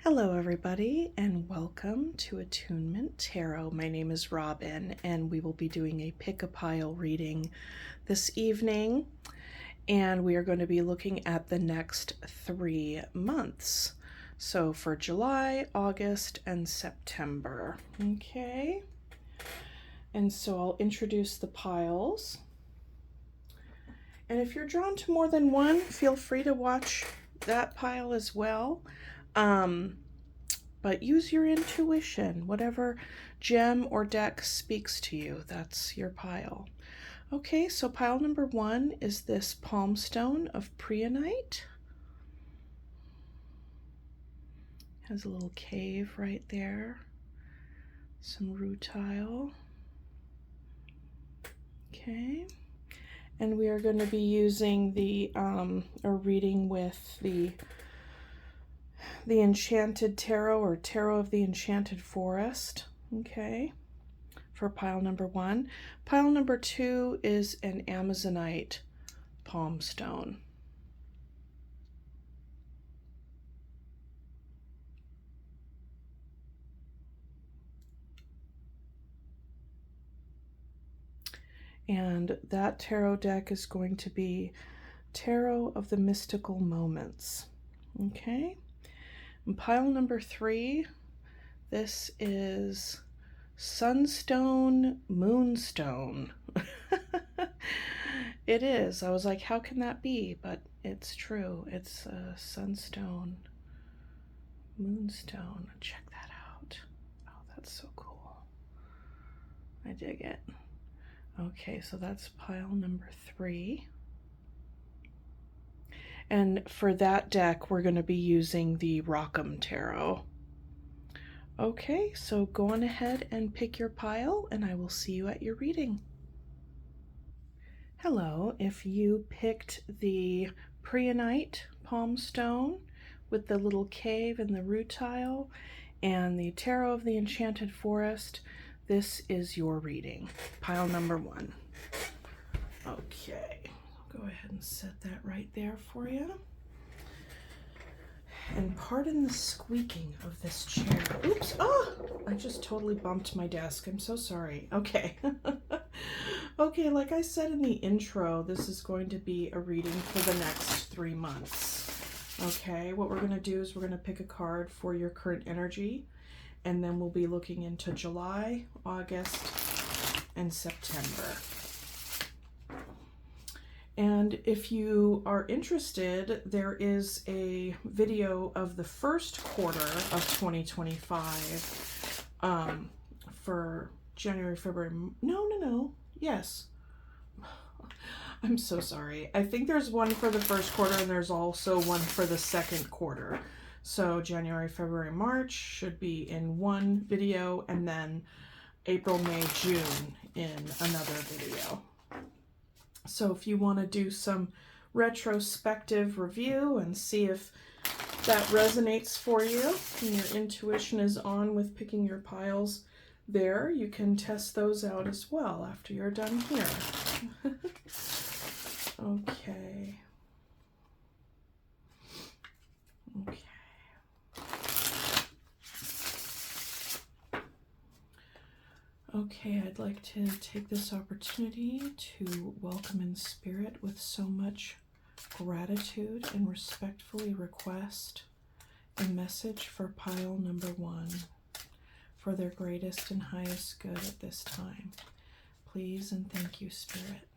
Hello everybody and welcome to Attunement Tarot. My name is Robin and we will be doing a pick-a-pile reading this evening, and we are going to be looking at the next 3 months. So for July, August, and September. Okay, and so I'll introduce the piles. And if you're drawn to more than one, feel free to watch that pile as well. But use your intuition. Whatever gem or deck speaks to you, that's your pile. Okay, so pile number 1 is this palm stone of preonite. Has a little cave right there. Some rutile. Okay. And we are going to be using the, or reading with the Enchanted Tarot, or Tarot of the Enchanted Forest, okay, for pile number 1. Pile number 2 is an Amazonite palm stone. And that tarot deck is going to be Tarot of the Mystical Moments, okay. And pile number 3, this is Sunstone Moonstone. It is. I was like, how can that be? But it's true. It's a Sunstone Moonstone. Check that out. Oh, that's so cool. I dig it. Okay, so that's pile number 3. And for that deck, we're going to be using the Rackham Tarot. Okay, so go on ahead and pick your pile, and I will see you at your reading. Hello, if you picked the preonite palm stone with the little cave and the rutile and the Tarot of the Enchanted Forest, this is your reading. Pile number 1. Okay. Go ahead and set that right there for you. And pardon the squeaking of this chair. Oops, oh, I just totally bumped my desk. I'm so sorry. Okay. Okay, like I said in the intro, this is going to be a reading for the next 3 months. Okay, what we're going to do is we're going to pick a card for your current energy, and then we'll be looking into July, August, and September. And if you are interested, there is a video of the first quarter of 2025 for January, February. No. Yes. I'm so sorry. I think there's one for the first quarter and there's also one for the second quarter. So January, February, March should be in one video, and then April, May, June in another video. So if you want to do some retrospective review and see if that resonates for you and your intuition is on with picking your piles there, you can test those out as well after you're done here. Okay. Okay, I'd like to take this opportunity to welcome in spirit with so much gratitude and respectfully request a message for pile number 1 for their greatest and highest good at this time. Please and thank you, Spirit.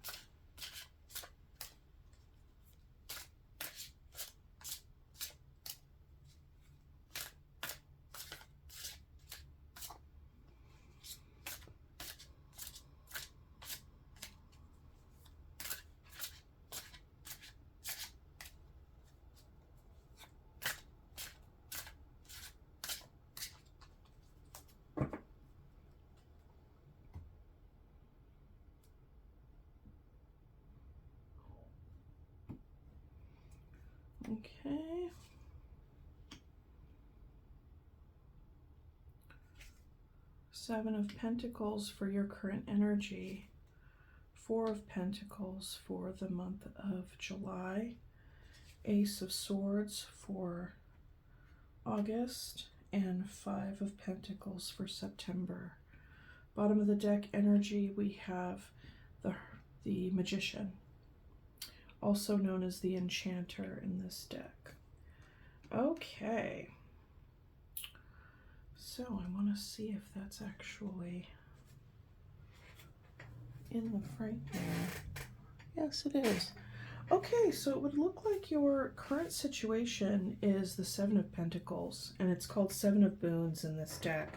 Okay. Seven of Pentacles for your current energy. 4 of Pentacles for the month of July. Ace of Swords for August, and 5 of Pentacles for September. Bottom of the deck energy, we have the Magician, also known as the Enchanter in this deck. Okay. So I want to see if that's actually in the frame there. Yes, it is. Okay, so it would look like your current situation is the 7 of Pentacles, and it's called 7 of Boons in this deck.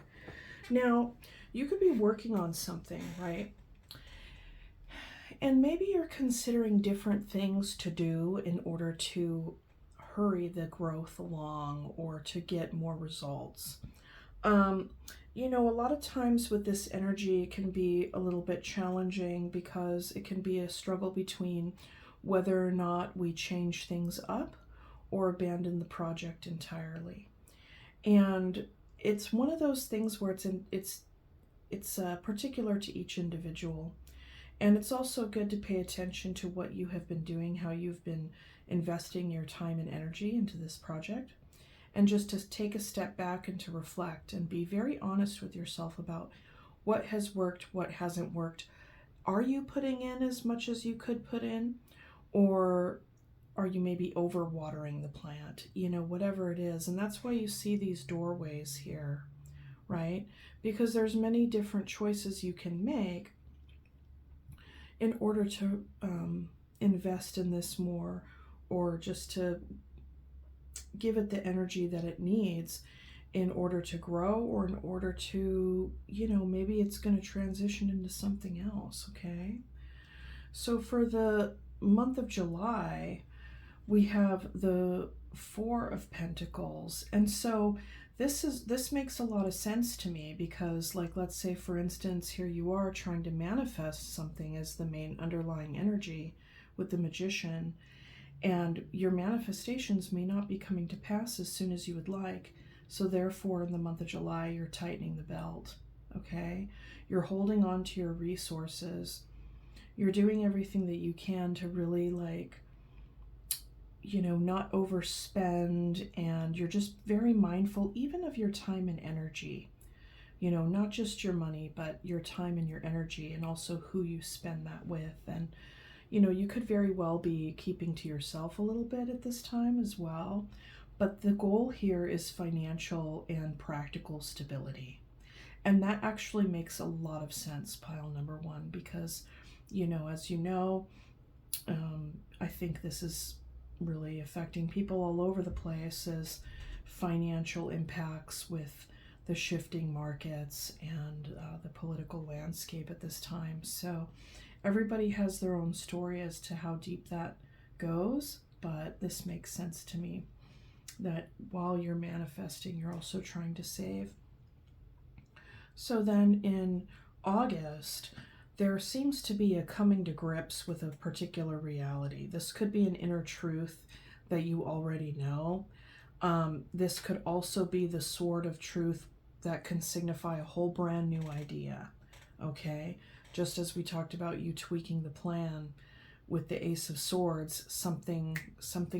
Now, you could be working on something, right? And maybe you're considering different things to do in order to hurry the growth along or to get more results. You know, a lot of times with this energy it can be a little bit challenging because it can be a struggle between whether or not we change things up or abandon the project entirely. And it's one of those things where it's particular to each individual. And it's also good to pay attention to what you have been doing, how you've been investing your time and energy into this project, and just to take a step back and to reflect and be very honest with yourself about what has worked, what hasn't worked. Are you putting in as much as you could put in, or are you maybe overwatering the plant? You know, whatever it is. And that's why you see these doorways here, right? Because there's many different choices you can make in order to invest in this more, or just to give it the energy that it needs in order to grow, or in order to, you know, maybe it's going to transition into something else, okay? So for the month of July, we have the 4 of Pentacles. And so this makes a lot of sense to me because, like, let's say, for instance, here you are trying to manifest something as the main underlying energy with the Magician, and your manifestations may not be coming to pass as soon as you would like. So therefore, in the month of July, you're tightening the belt, okay? You're holding on to your resources. You're doing everything that you can to really, like, you know, not overspend, and you're just very mindful even of your time and energy. You know, not just your money, but your time and your energy, and also who you spend that with. And you know, you could very well be keeping to yourself a little bit at this time as well. But the goal here is financial and practical stability. And that actually makes a lot of sense, pile number 1, because, you know, as you know, I think this is really affecting people all over the place as financial impacts with the shifting markets and the political landscape at this time. So everybody has their own story as to how deep that goes, but this makes sense to me that while you're manifesting, you're also trying to save. So then in August, there seems to be a coming to grips with a particular reality. This could be an inner truth that you already know. This could also be the sword of truth that can signify a whole brand new idea, okay? Just as we talked about you tweaking the plan with the Ace of Swords, something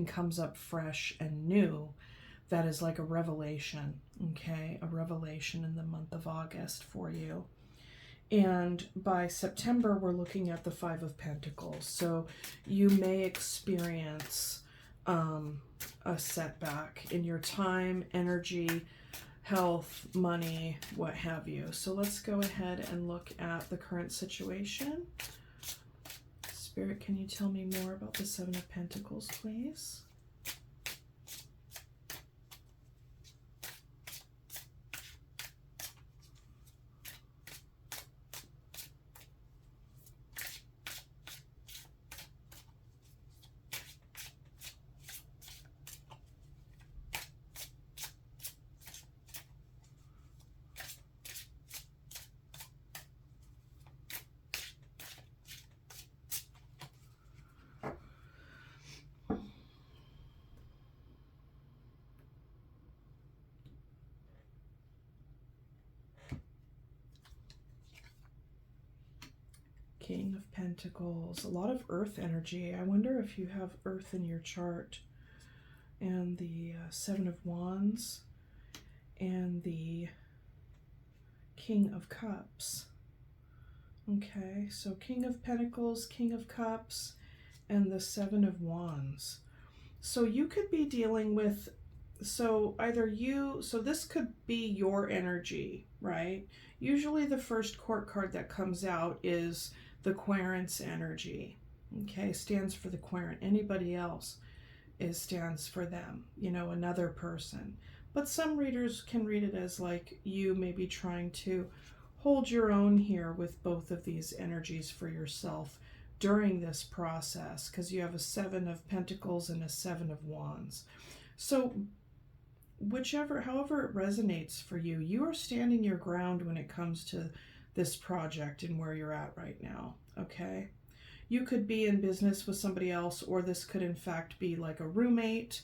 comes up fresh and new that is like a revelation, okay? A revelation in the month of August for you. And by September, we're looking at the 5 of Pentacles. So you may experience a setback in your time, energy, health, money, what have you. So let's go ahead and look at the current situation. Spirit, can you tell me more about the 7 of Pentacles, please? King of Pentacles, a lot of earth energy. I wonder if you have earth in your chart. And the 7 of Wands, and the King of Cups. Okay, so King of Pentacles, King of Cups, and the Seven of Wands. So you could be dealing with, so this could be your energy, right? Usually the first court card that comes out is the Querent's energy. Okay, stands for the Querent. Anybody else stands for them, you know, another person. But some readers can read it as like you may be trying to hold your own here with both of these energies for yourself during this process, because you have a Seven of Pentacles and a Seven of Wands. So however it resonates for you, you are standing your ground when it comes to this project and where you're at right now, okay? You could be in business with somebody else, or this could in fact be like a roommate,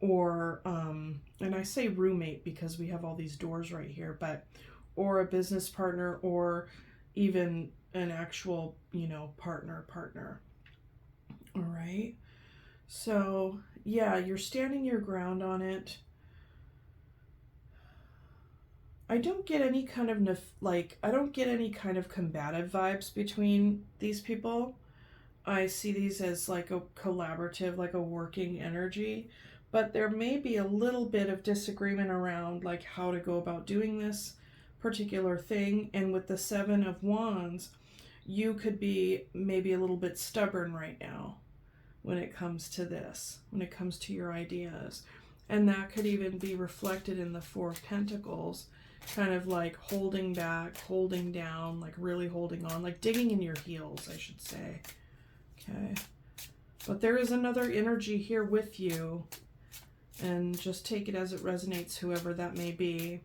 or, and I say roommate because we have all these doors right here, but, or a business partner, or even an actual, you know, partner. All right. So yeah, you're standing your ground on it. I don't get any kind of I don't get any kind of combative vibes between these people. I see these as like a collaborative, like a working energy, but there may be a little bit of disagreement around like how to go about doing this particular thing. And with the Seven of Wands, you could be maybe a little bit stubborn right now when it comes to this, when it comes to your ideas. And that could even be reflected in the Four of Pentacles, kind of like holding back, holding down, like really holding on, like digging in your heels, I should say. Okay. But there is another energy here with you, and just take it as it resonates, whoever that may be.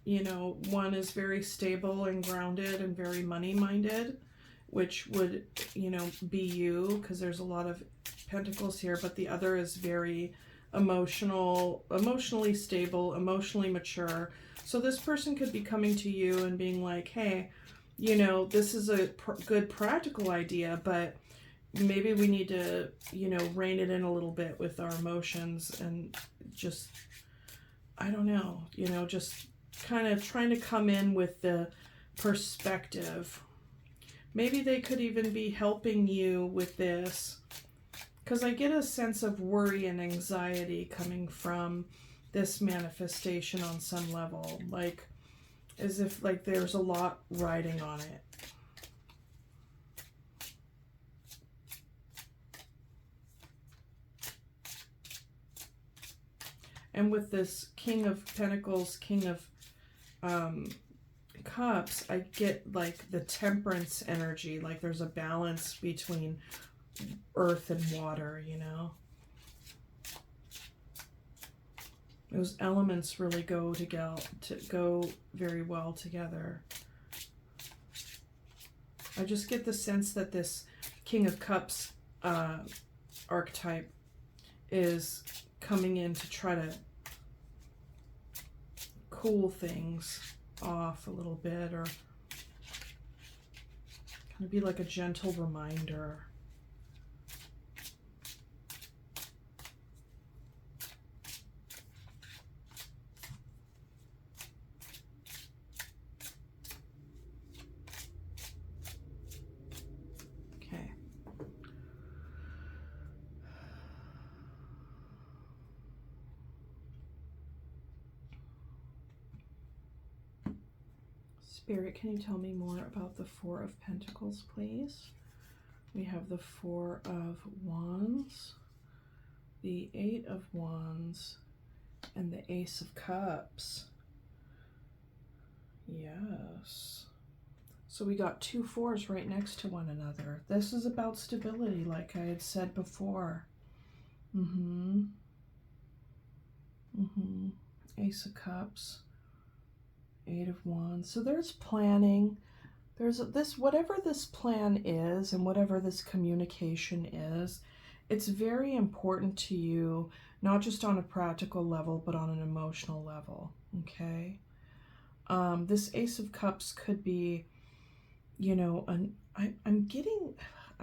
You know, one is very stable and grounded and very money-minded, which would, you know, be you, because there's a lot of pentacles here, but the other is very emotionally stable, emotionally mature. So this person could be coming to you and being like, hey, you know, this is a good practical idea, but maybe we need to, you know, rein it in a little bit with our emotions and just, I don't know, you know, just kind of trying to come in with the perspective. Maybe they could even be helping you with this, because I get a sense of worry and anxiety coming from this manifestation on some level, like as if like there's a lot riding on it. And with this King of Pentacles, King of Cups, I get like the Temperance energy, like there's a balance between earth and water, you know. Those elements really go very well together. I just get the sense that this King of Cups archetype is coming in to try to cool things off a little bit, or kind of be like a gentle reminder. Okay. Spirit, can you tell me more about the Four of Pentacles, please? We have the Four of Wands, the Eight of Wands, and the Ace of Cups. Yes. So we got two fours right next to one another. This is about stability, like I had said before. Ace of Cups, Eight of Wands. So there's planning. There's this, whatever this plan is and whatever this communication is, it's very important to you, not just on a practical level, but on an emotional level, okay? This Ace of Cups could be, you know, I'm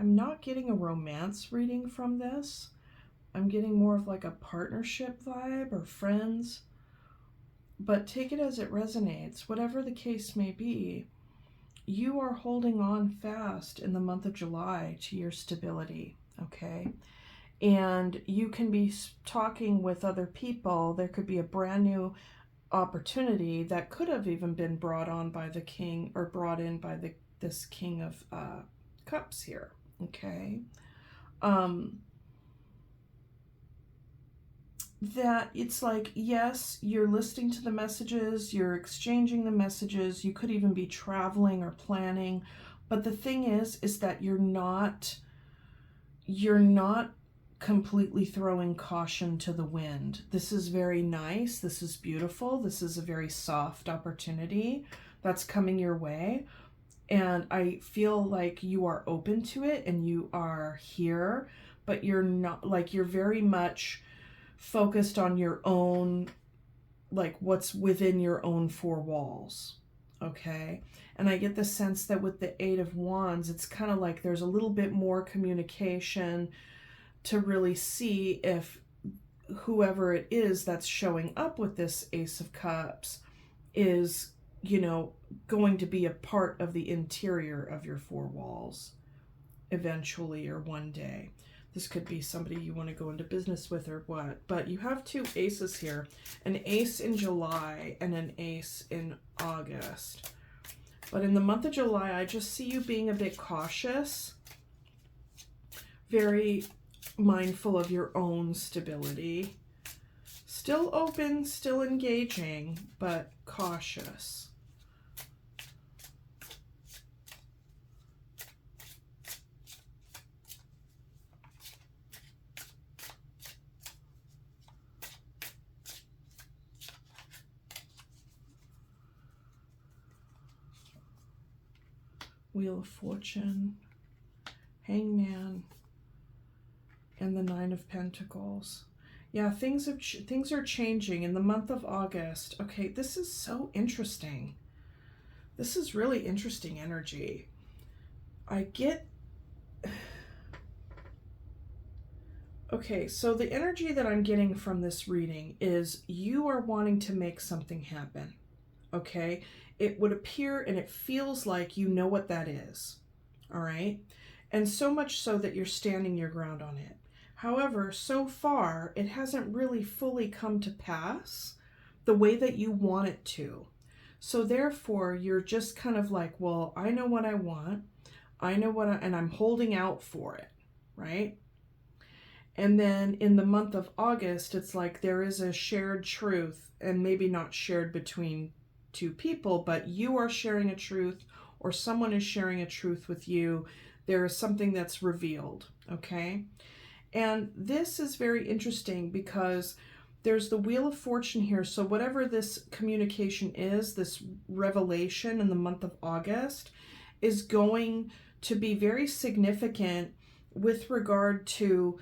not getting a romance reading from this, I'm getting more of like a partnership vibe or friends, but take it as it resonates. Whatever the case may be, you are holding on fast in the month of July to your stability, okay? And you can be talking with other people. There could be a brand new opportunity that could have even been brought on by the king, or brought in by this King of Cups here, okay? That it's like, yes, you're listening to the messages, you're exchanging the messages, you could even be traveling or planning, but the thing is that you're not completely throwing caution to the wind. This is very nice, this is beautiful, this is a very soft opportunity that's coming your way, and I feel like you are open to it and you are here, but you're not, like, you're very much focused on your own, like what's within your own four walls, okay? And I get the sense that with the Eight of Wands, it's kind of like there's a little bit more communication to really see if whoever it is that's showing up with this Ace of Cups is, you know, going to be a part of the interior of your four walls eventually, or one day. This could be somebody you want to go into business with or what. But you have two aces here. An ace in July and an ace in August. But in the month of July, I just see you being a bit cautious. Very mindful of your own stability. Still open, still engaging, but cautious. Wheel of Fortune, Hangman, and the Nine of Pentacles. Yeah, things are changing in the month of August. Okay, this is so interesting. This is really interesting energy. I get... Okay, so the energy that I'm getting from this reading is you are wanting to make something happen. Okay, it would appear and it feels like you know what that is. All right, and so much so that you're standing your ground on it. However, so far it hasn't really fully come to pass the way that you want it to. So therefore you're just kind of like, well, I know what I want, I know what and I'm holding out for it, right? And then in the month of August, it's like there is a shared truth, and maybe not shared between two people, but you are sharing a truth, or someone is sharing a truth with you. There is something that's revealed, okay? And this is very interesting because there's the Wheel of Fortune here. So whatever this communication is, this revelation in the month of August, is going to be very significant with regard to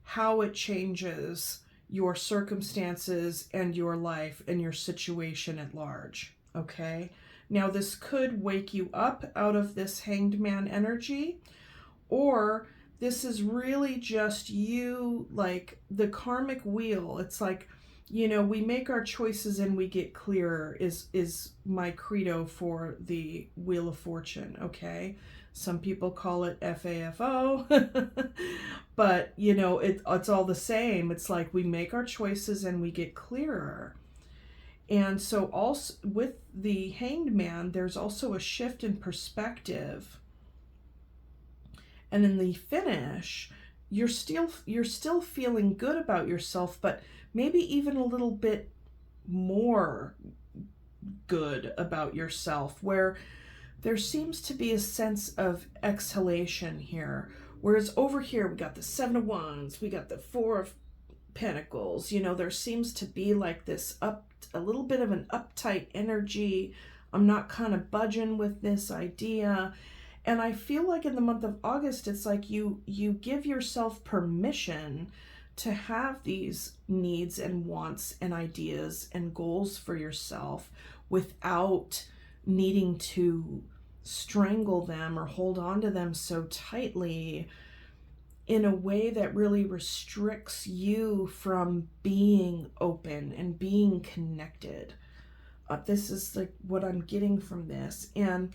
how it changes your circumstances and your life and your situation at large, okay? Now, this could wake you up out of this Hanged Man energy, or this is really just you, like the karmic wheel. It's like, you know, we make our choices and we get clearer is my credo for the Wheel of Fortune, okay? Some people call it FAFO, but, you know, it's all the same. It's like we make our choices and we get clearer. And so also with the Hanged Man, there's also a shift in perspective. And in the finish, you're still feeling good about yourself, but maybe even a little bit more good about yourself, where there seems to be a sense of exhalation here. Whereas over here, we got the Seven of Wands, we got the Four of Pentacles. You know, there seems to be like this a little bit of an uptight energy. I'm not kind of budging with this idea. And I feel like in the month of August, it's like you give yourself permission to have these needs and wants and ideas and goals for yourself without needing to strangle them or hold on to them so tightly. in a way that really restricts you from being open and being connected. This is like what I'm getting from this. And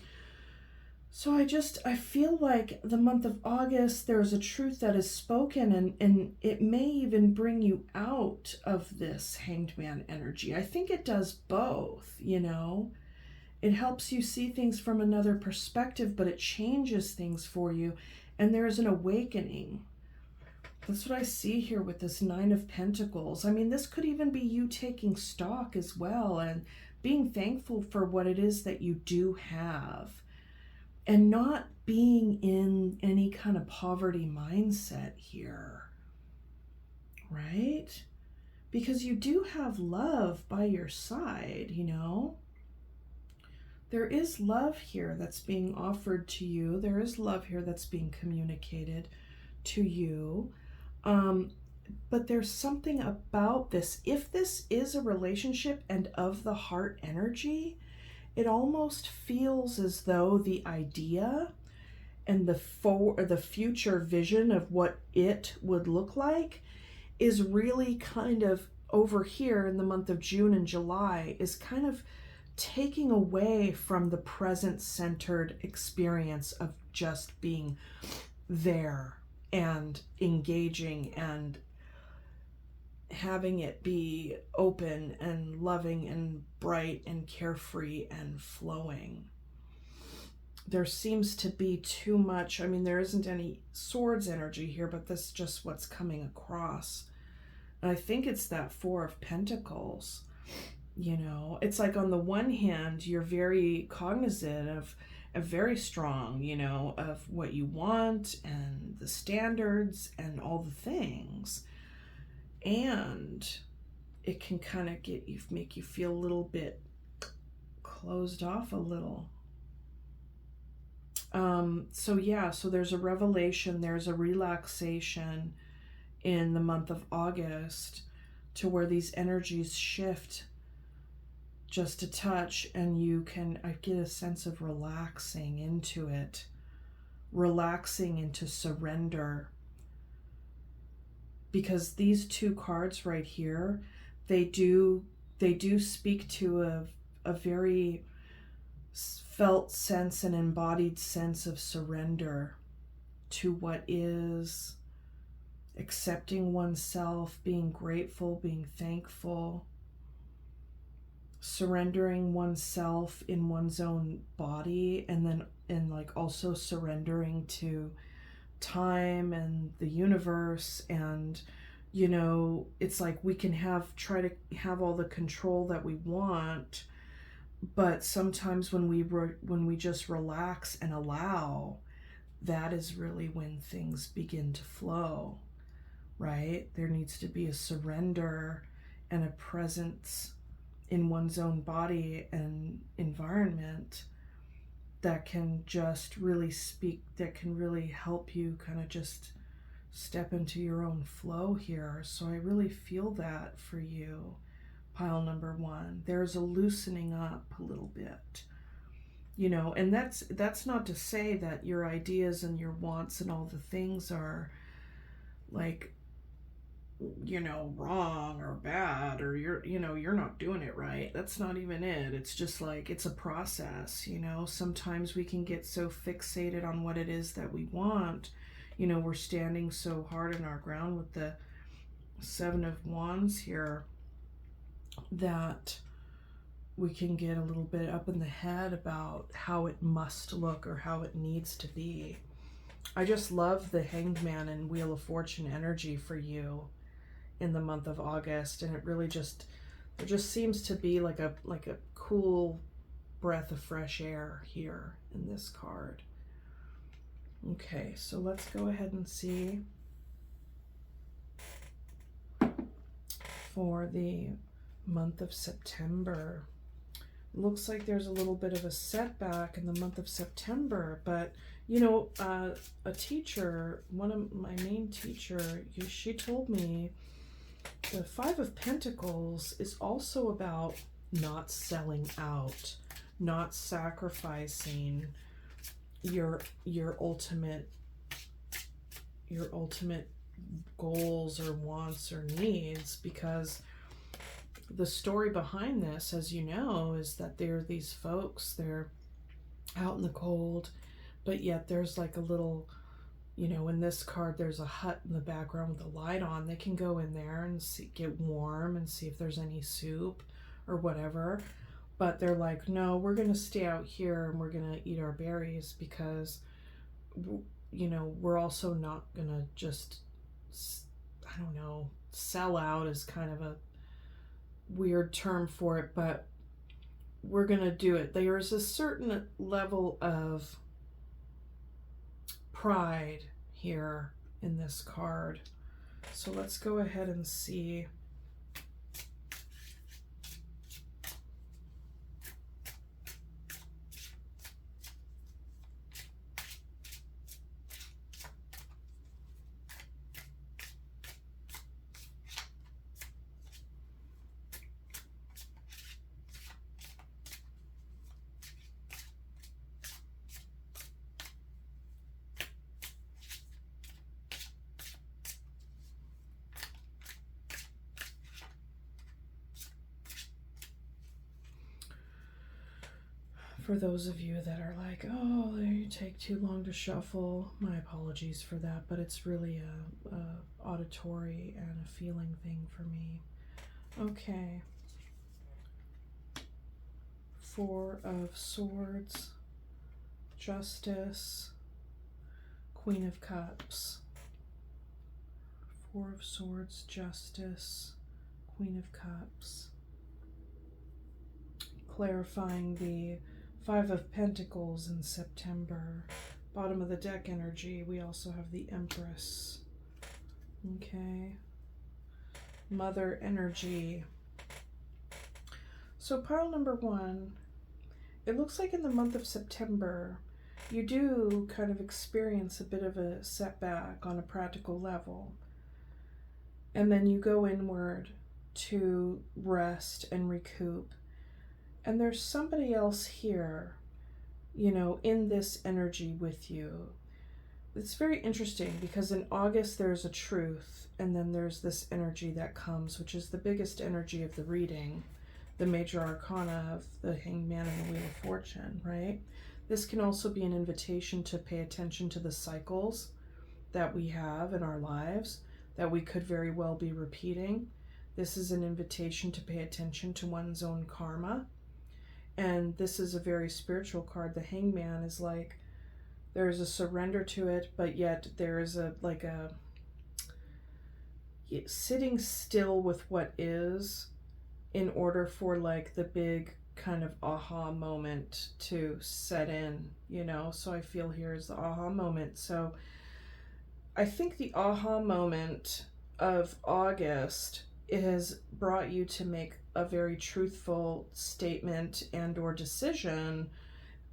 so I feel like the month of August, there's a truth that is spoken, and it may even bring you out of this Hanged Man energy. I think it does both, you know. It helps you see things from another perspective, but it changes things for you, and there's an awakening. That's what I see here with this Nine of Pentacles. I mean, this could even be you taking stock as well and being thankful for what it is that you do have, and not being in any kind of poverty mindset here, right? Because you do have love by your side, you know? There is love here that's being offered to you. There is love here that's being communicated to you. But there's something about this. If this is a relationship and of the heart energy, it almost feels as though the idea and the future vision of what it would look like is really kind of over here in the month of June and July, is kind of taking away from the present centered experience of just being there and engaging and having it be open and loving and bright and carefree and flowing. There seems to be too much. I mean, there isn't any swords energy here, but this is just what's coming across. And I think it's that Four of Pentacles. You know, it's like on the one hand, you're very cognizant of very strong, you know, of what you want and the standards and all the things. And it can kind of make you feel a little bit closed off a little. So yeah, so there's a revelation, there's a relaxation in the month of August to where these energies shift just a touch, and I get a sense of relaxing into it, relaxing into surrender. Because these two cards right here, they do speak to a very felt sense and embodied sense of surrender to what is, accepting oneself, being grateful, being thankful, surrendering oneself in one's own body, and like also surrendering to time and the universe. And you know, it's like we can try to have all the control that we want, but sometimes when we just relax and allow, that is really when things begin to flow, right? There needs to be a surrender and a presence in one's own body and environment that can just really that can really help you kind of just step into your own flow here. So I really feel that for you, pile number one. There's a loosening up a little bit, you know, and that's not to say that your ideas and your wants and all the things are like, you know, wrong or bad, or you're not doing it right. That's not even it. It's just like, it's a process, you know. Sometimes we can get so fixated on what it is that we want. You know, we're standing so hard in our ground with the Seven of Wands here that we can get a little bit up in the head about how it must look or how it needs to be. I just love the Hanged Man and Wheel of Fortune energy for you in the month of August, and it really there just seems to be like a cool breath of fresh air here in this card. Okay, so let's go ahead and see for the month of September. It looks like there's a little bit of a setback in the month of September, but you know, a teacher, one of my main teacher, she told me the Five of Pentacles is also about not selling out, not sacrificing your ultimate your ultimate goals or wants or needs, because the story behind this, as you know, is that there are these folks, they're out in the cold, but yet there's like a little, you know, in this card, there's a hut in the background with a light on. They can go in there and see, get warm and see if there's any soup or whatever. But they're like, no, we're going to stay out here and we're going to eat our berries because, you know, we're also not going to just, I don't know, sell out is kind of a weird term for it, but we're going to do it. There is a certain level of pride here in this card. So let's go ahead and see. For those of you that are like, oh, you take too long to shuffle, my apologies for that, but it's really a auditory and a feeling thing for me. Okay. Four of Swords, Justice, Queen of Cups. Four of Swords, Justice, Queen of Cups. Clarifying the Five of Pentacles in September. Bottom of the deck energy, we also have the Empress. Okay. Mother energy. So pile number one, it looks like in the month of September, you do kind of experience a bit of a setback on a practical level. And then you go inward to rest and recoup. And there's somebody else here, you know, in this energy with you. It's very interesting because in August there's a truth, and then there's this energy that comes, which is the biggest energy of the reading, the major arcana of the Hanged Man and the Wheel of Fortune, right? This can also be an invitation to pay attention to the cycles that we have in our lives that we could very well be repeating. This is an invitation to pay attention to one's own karma. And this is a very spiritual card. The Hanged Man is like, there's a surrender to it, but yet there is a, like a sitting still with what is in order for like the big kind of aha moment to set in, you know? So I feel here is the aha moment. So I think the aha moment of August, it has brought you to make a very truthful statement and or decision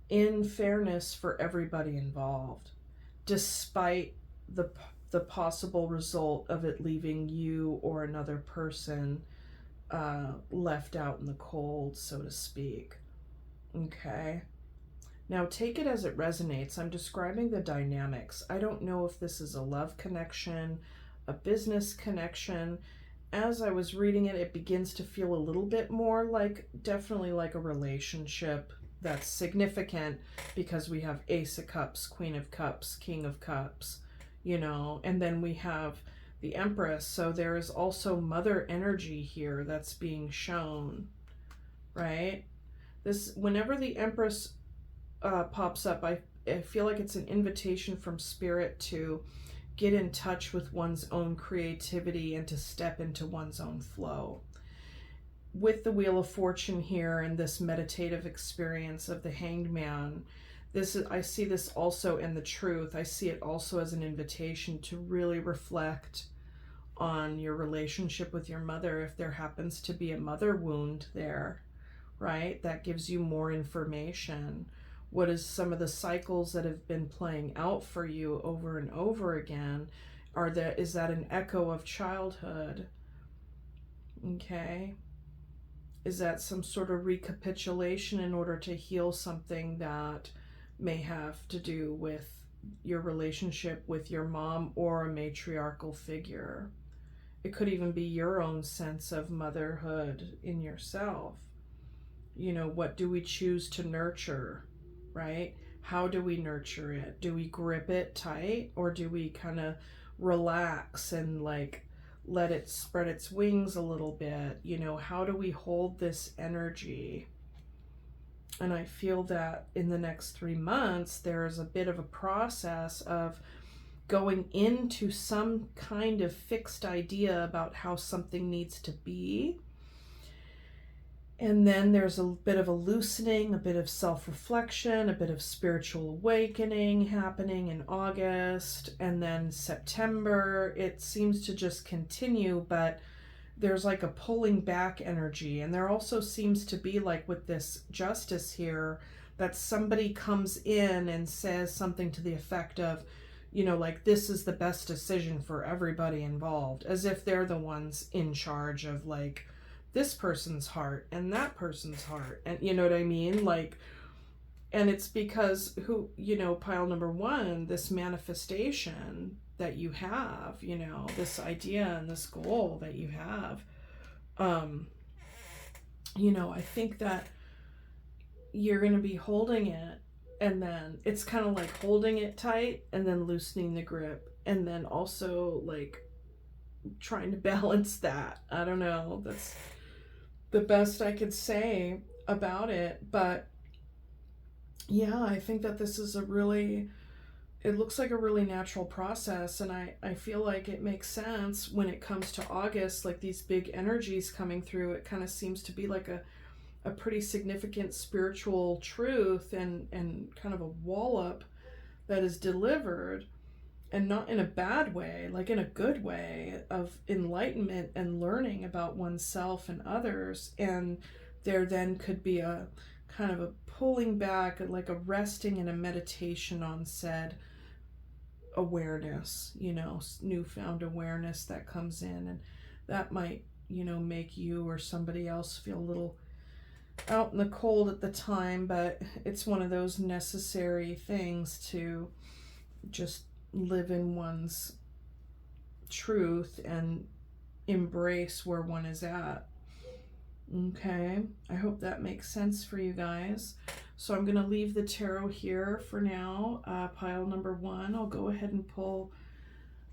in fairness for everybody involved, despite the possible result of it leaving you or another person left out in the cold, so to speak. Okay. Now take it as it resonates. I'm describing the dynamics. I don't know if this is a love connection, a business connection. As I was reading it, it begins to feel a little bit more like, definitely like a relationship that's significant, because we have Ace of Cups, Queen of Cups, King of Cups, you know, and then we have the Empress. So there is also mother energy here that's being shown, right? This, whenever the Empress pops up, I feel like it's an invitation from Spirit to get in touch with one's own creativity and to step into one's own flow. With the Wheel of Fortune here and this meditative experience of the Hanged Man, this is, I see this also in the Truth. I see it also as an invitation to really reflect on your relationship with your mother. If there happens to be a mother wound there, right, that gives you more information. What is some of the cycles that have been playing out for you over and over again? Is that an echo of childhood? Okay. Is that some sort of recapitulation in order to heal something that may have to do with your relationship with your mom or a matriarchal figure. It could even be your own sense of motherhood in yourself. You know, what do we choose to nurture, right? How do we nurture it? Do we grip it tight, or do we kind of relax and like let it spread its wings a little bit? You know, how do we hold this energy? And I feel that in the next 3 months, there's a bit of a process of going into some kind of fixed idea about how something needs to be. And then there's a bit of a loosening, a bit of self-reflection, a bit of spiritual awakening happening in August. And then September, it seems to just continue, but there's like a pulling back energy. And there also seems to be, like with this justice here, that somebody comes in and says something to the effect of, you know, like, this is the best decision for everybody involved, as if they're the ones in charge of like this person's heart and that person's heart. And you know what I mean? Like, and it's because who, you know, pile number one, this manifestation that you have, you know, this idea and this goal that you have, you know, I think that you're going to be holding it, and then it's kind of like holding it tight and then loosening the grip, and then also like trying to balance that. I don't know. That's the best I could say about it. But yeah, I think that this is a really, it looks like a really natural process. And I feel like it makes sense when it comes to August, like these big energies coming through. It kind of seems to be like a pretty significant spiritual truth and kind of a wallop that is delivered, and not in a bad way, like in a good way of enlightenment and learning about oneself and others. And there then could be a kind of a pulling back, like a resting and a meditation on said awareness, you know, newfound awareness that comes in. And that might, you know, make you or somebody else feel a little out in the cold at the time, but it's one of those necessary things to just live in one's truth and embrace where one is at. Okay, I hope that makes sense for you guys. So I'm going to leave the tarot here for now. Pile number one, I'll go ahead and pull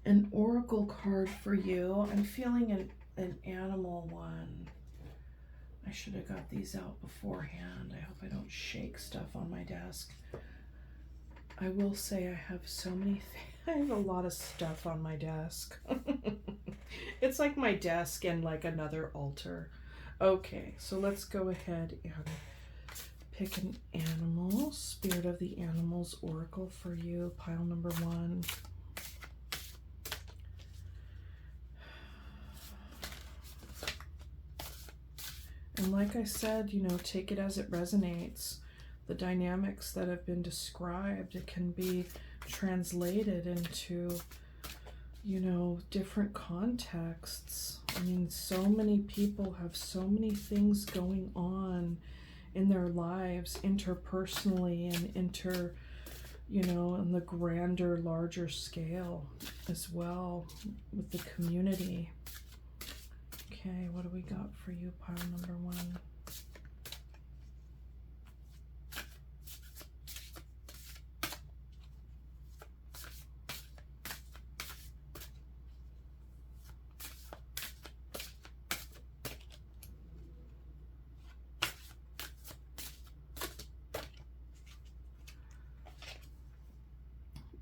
an oracle card for you. I'm feeling an animal one. I should have got these out beforehand. I hope I don't shake stuff on my desk. I will say I have so many things. I have a lot of stuff on my desk. It's like my desk and like another altar. Okay, so let's go ahead and pick an animal. Spirit of the Animals Oracle for you, pile number one. And like I said, you know, take it as it resonates. The dynamics that have been described, it can be translated into, you know, different contexts. I mean, so many people have so many things going on in their lives, interpersonally and you know, on the grander, larger scale as well with the community. Okay, what do we got for you, pile number one?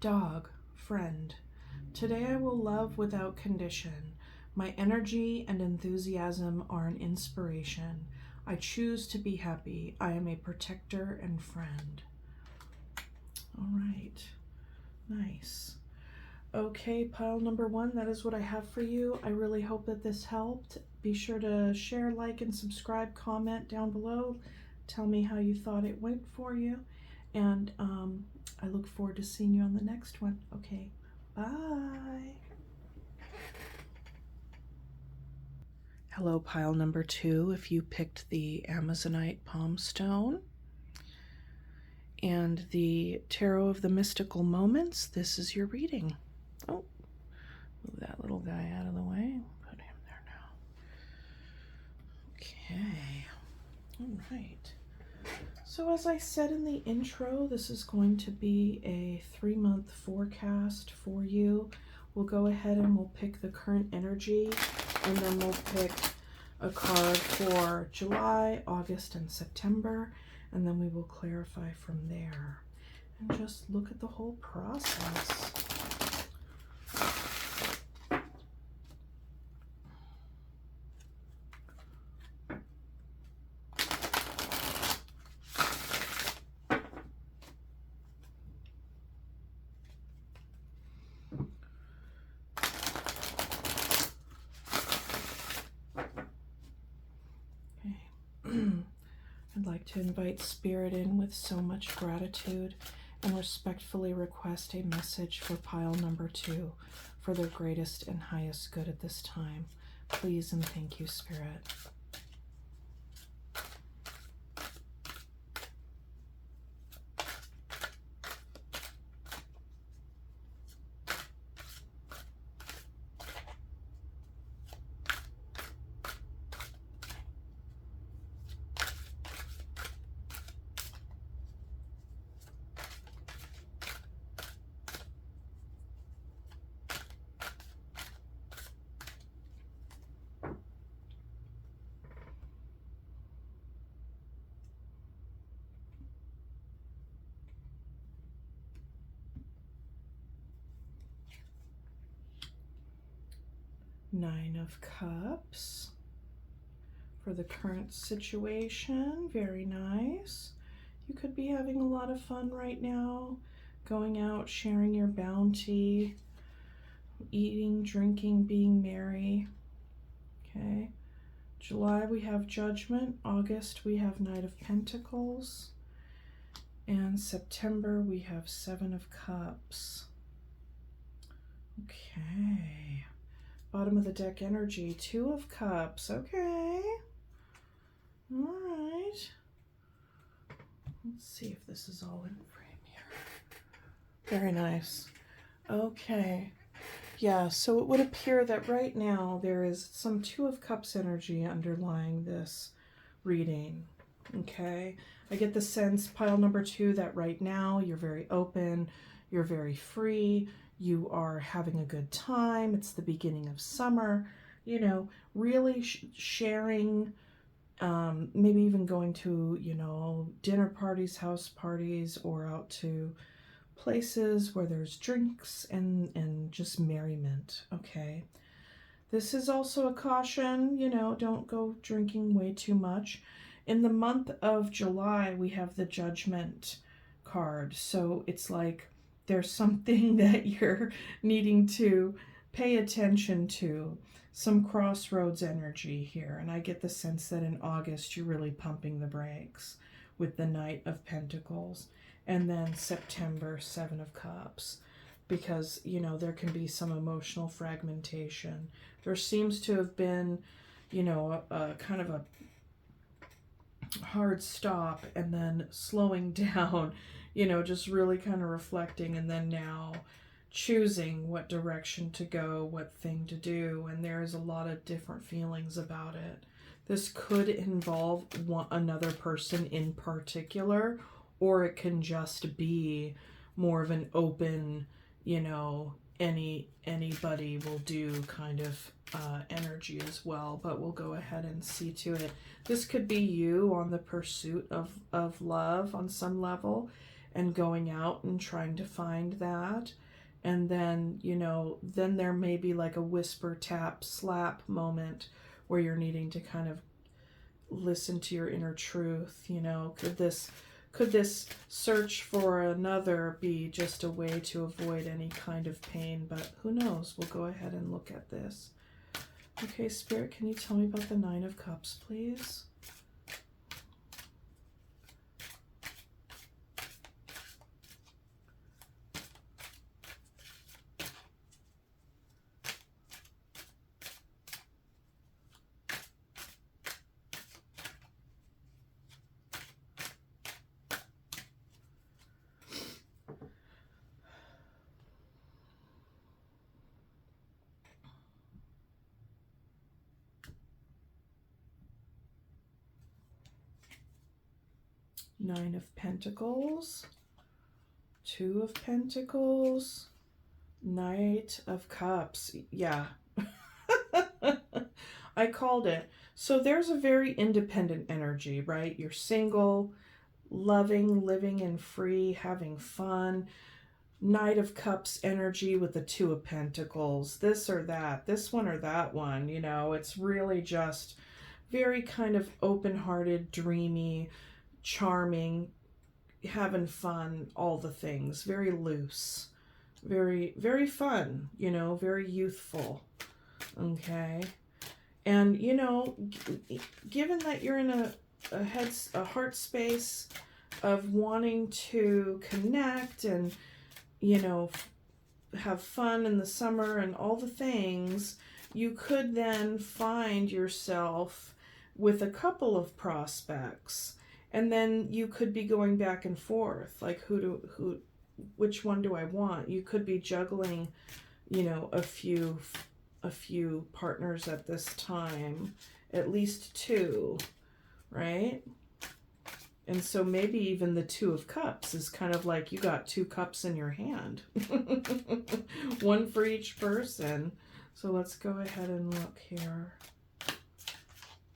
Dog, friend. Today I will love without condition. My energy and enthusiasm are an inspiration. I choose to be happy. I am a protector and friend. All right. Nice. Okay, pile number one, that is what I have for you. I really hope that this helped. Be sure to share, like, and subscribe, comment down below. Tell me how you thought it went for you. And I look forward to seeing you on the next one. Okay, bye. Hello, pile number two, if you picked the Amazonite palm stone. and the Tarot of the Mystical Moments, this is your reading. Oh, move that little guy out of the way. Put him there now. Okay. All right. So as I said in the intro, this is going to be a 3-month forecast for you. We'll go ahead and we'll pick the current energy, and then we'll pick a card for July, August, and September, and then we will clarify from there and just look at the whole process. I'd like to invite Spirit in with so much gratitude and respectfully request a message for pile number 2 for their greatest and highest good at this time. Please and thank you, Spirit. Nine of Cups for the current situation. Very nice. You could be having a lot of fun right now, going out, sharing your bounty, eating, drinking, being merry. Okay. July we have Judgment. August we have Knight of Pentacles. And September we have 7 of Cups. Okay. Bottom of the deck energy, 2 of Cups. Okay. All right. Let's see if this is all in frame here. Very nice. Okay. Yeah, so it would appear that right now there is some 2 of Cups energy underlying this reading. Okay. I get the sense, pile number 2, that right now you're very open, you're very free, you are having a good time. It's the beginning of summer, you know, really sharing, maybe even going to, you know, dinner parties, house parties, or out to places where there's drinks and just merriment. Okay. This is also a caution, you know, don't go drinking way too much. In the month of July, we have the Judgment card. So it's like there's something that you're needing to pay attention to, some crossroads energy here. And I get the sense that in August, you're really pumping the brakes with the Knight of Pentacles. And then September, 7 of Cups. Because, you know, there can be some emotional fragmentation. There seems to have been, you know, a kind of a hard stop and then slowing down, you know, just really kind of reflecting, and then now choosing what direction to go, what thing to do. And there's a lot of different feelings about it. This could involve another person in particular, or it can just be more of an open, you know, anybody will do kind of energy as well. But we'll go ahead and see to it. This could be you on the pursuit of love on some level and going out and trying to find that. And then, you know, then there may be like a whisper, tap, slap moment where you're needing to kind of listen to your inner truth. You know, could this search for another be just a way to avoid any kind of pain? But who knows? We'll go ahead and look at this. Okay, Spirit, can you tell me about the 9 of Cups, please? Nine of Pentacles, Two of Pentacles, Knight of Cups. Yeah. I called it. So there's a very independent energy, right? You're single, loving, living and free, having fun. Knight of Cups energy with the Two of Pentacles. This or that, this one or that one, you know, it's really just very kind of open-hearted, dreamy, charming, having fun, all the things. Very loose. Very, very fun, you know, very youthful. Okay. And, you know, given that you're in a heart space of wanting to connect and, you know, have fun in the summer and all the things, you could then find yourself with a couple of prospects. And then you could be going back and forth, like which one do I want? You could be juggling, you know, a few partners at this time, at least two, right? And so maybe even the Two of Cups is kind of like you got two cups in your hand. One for each person. So let's go ahead and look here.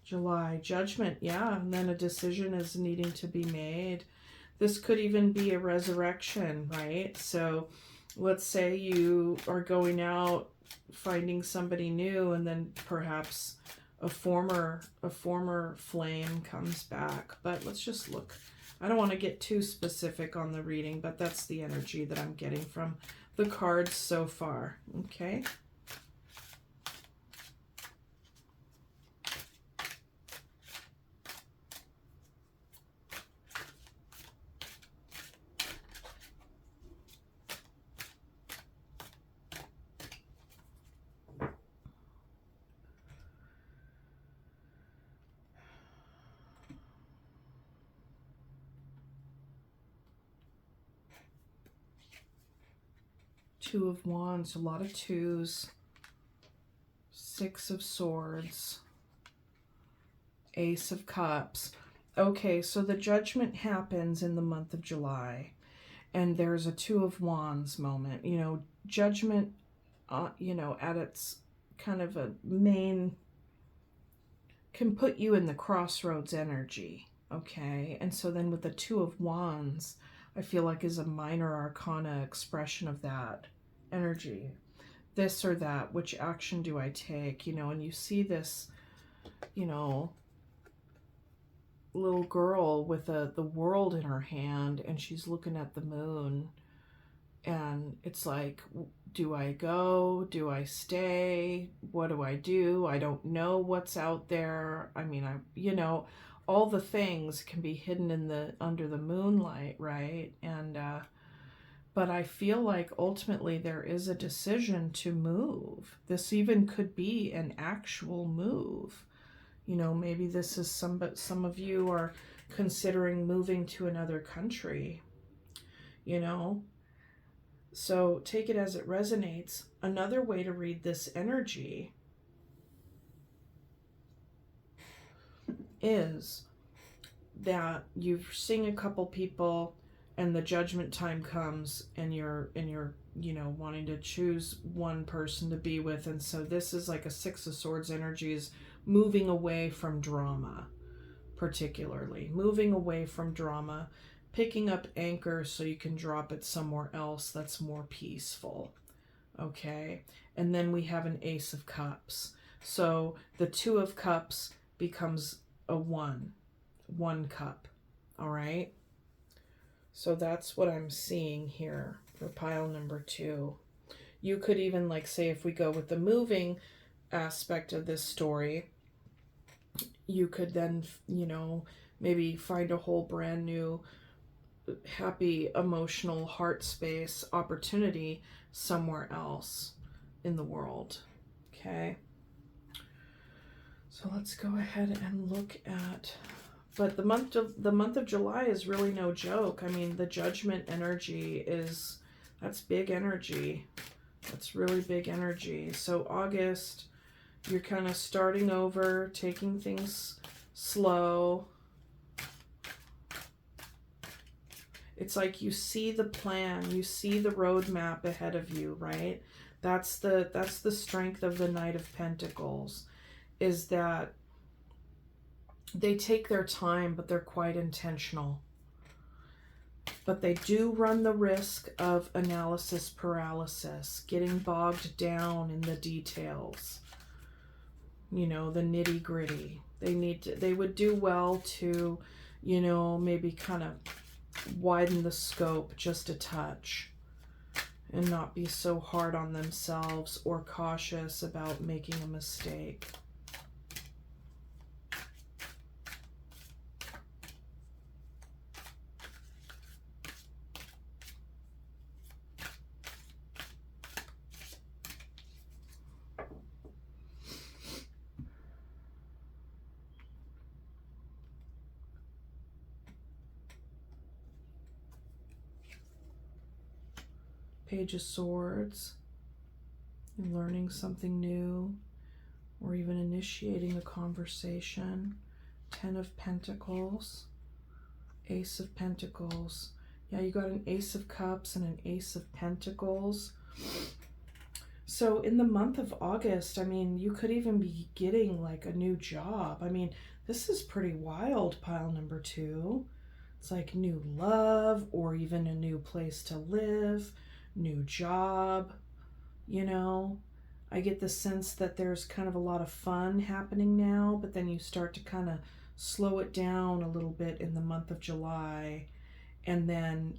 July, Judgment, yeah, and then a decision is needing to be made. This could even be a resurrection, right? So let's say you are going out finding somebody new, and then perhaps a former flame comes back. But let's just look. I don't want to get too specific on the reading, but that's the energy that I'm getting from the cards so far. Okay. Two of Wands, a lot of twos. Six of Swords. Ace of Cups. Okay, so the Judgment happens in the month of July. And there's a Two of Wands moment. You know, Judgment, you know, at its kind of a main, can put you in the crossroads energy. Okay, and so then with the Two of Wands, I feel like is a minor arcana expression of that energy. This or that, which action do I take? You know, and you see this, you know, little girl with the world in her hand, and she's looking at the moon, and it's like, do I go? Do I stay? What do I do? I don't know what's out there. I mean, you know, all the things can be hidden in the under the moonlight, right? And but I feel like ultimately there is a decision to move. This even could be an actual move. You know, maybe this is some of you are considering moving to another country, you know. So take it as it resonates. Another way to read this energy is that you've seen a couple people and the judgment time comes and you're you know, wanting to choose one person to be with. And so this is like a Six of Swords energy, is moving away from drama, particularly moving away from drama, picking up anchor so you can drop it somewhere else that's more peaceful. Okay, and then we have an Ace of Cups. So the Two of Cups becomes a one cup. All right, so that's what I'm seeing here for pile number 2. You could even, like, say, if we go with the moving aspect of this story, you could then, you know, maybe find a whole brand new happy emotional heart space opportunity somewhere else in the world. Okay, so let's go ahead and look at, but the month of July is really no joke. I mean, the Judgment energy that's big energy. That's really big energy. So August, you're kind of starting over, taking things slow. It's like you see the plan, you see the roadmap ahead of you, right? That's the strength of the Knight of Pentacles, is that they take their time, but they're quite intentional. But they do run the risk of analysis paralysis, getting bogged down in the details, you know, the nitty gritty. They would do well to, you know, maybe kind of widen the scope just a touch and not be so hard on themselves or cautious about making a mistake. Page of Swords, and learning something new, or even initiating a conversation. 10 of Pentacles, Ace of Pentacles. Yeah, you got an Ace of Cups and an Ace of Pentacles. So in the month of August, I mean, you could even be getting like a new job. I mean, this is pretty wild, pile number 2. It's like new love, or even a new place to live, new job, you know. I get the sense that there's kind of a lot of fun happening now, but then you start to kind of slow it down a little bit in the month of July, and then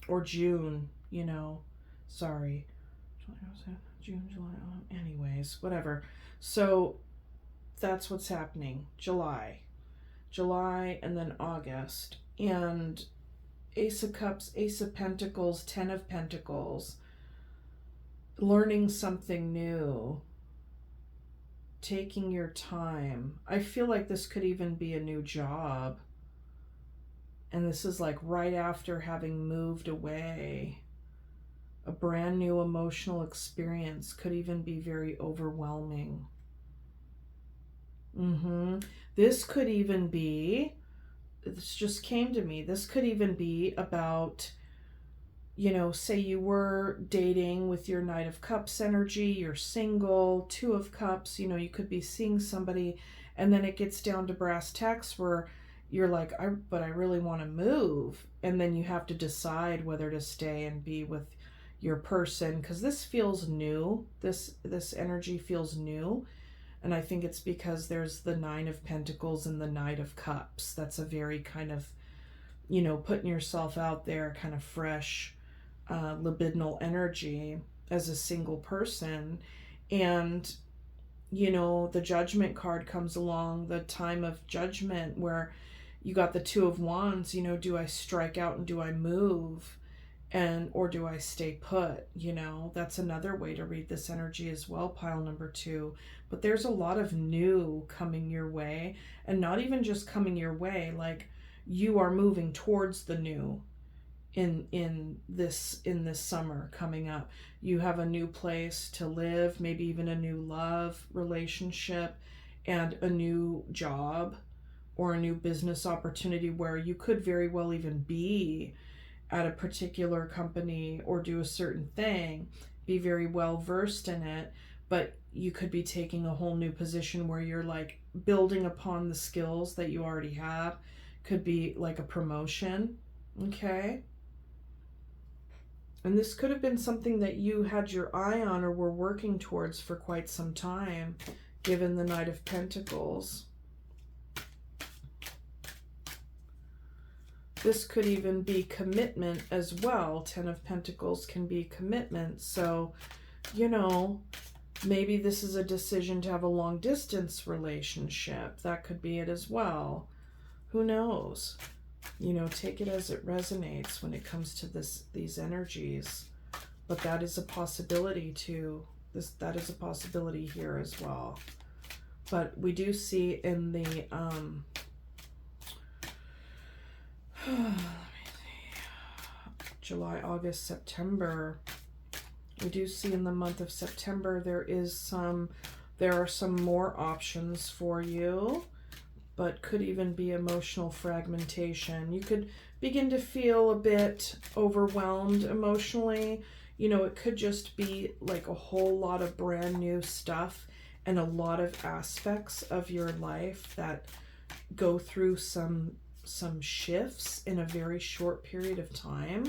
or June, you know, sorry, June, July, anyways, whatever. So that's what's happening. July, and then August. And Ace of Cups, Ace of Pentacles, 10 of Pentacles. Learning something new. Taking your time. I feel like this could even be a new job. And this is like right after having moved away. A brand new emotional experience could even be very overwhelming. This could even be, this just came to me, this could even be about, you know, say you were dating with your Knight of Cups energy, you're single, 2 of Cups, you know, you could be seeing somebody, and then it gets down to brass tacks where you're like, but I really want to move. And then you have to decide whether to stay and be with your person, because this feels new. This energy feels new. And I think it's because there's the 9 of Pentacles and the Knight of Cups. That's a very kind of, you know, putting yourself out there, kind of fresh, libidinal energy as a single person. And, you know, the Judgment card comes along, the time of judgment, where you got the 2 of Wands, you know, do I strike out and do I move? Or do I stay put? You know, that's another way to read this energy as well, pile number 2. But there's a lot of new coming your way, and not even just coming your way, like you are moving towards the new in this summer coming up. You have a new place to live, maybe even a new love relationship, and a new job or a new business opportunity where you could very well even be at a particular company or do a certain thing, be very well versed in it, but you could be taking a whole new position where you're like building upon the skills that you already have. Could be like a promotion, okay? And this could have been something that you had your eye on or were working towards for quite some time, given the Knight of Pentacles. This could even be commitment as well. 10 of Pentacles can be commitment. So, you know, maybe this is a decision to have a long distance relationship. That could be it as well. Who knows? You know, take it as it resonates when it comes to these energies. But that is a possibility too. That is a possibility here as well. But we do see in the let me see, July, August, September, we do see in the month of September there are some more options for you, but could even be emotional fragmentation. You could begin to feel a bit overwhelmed emotionally. You know, it could just be like a whole lot of brand new stuff and a lot of aspects of your life that go through some shifts in a very short period of time.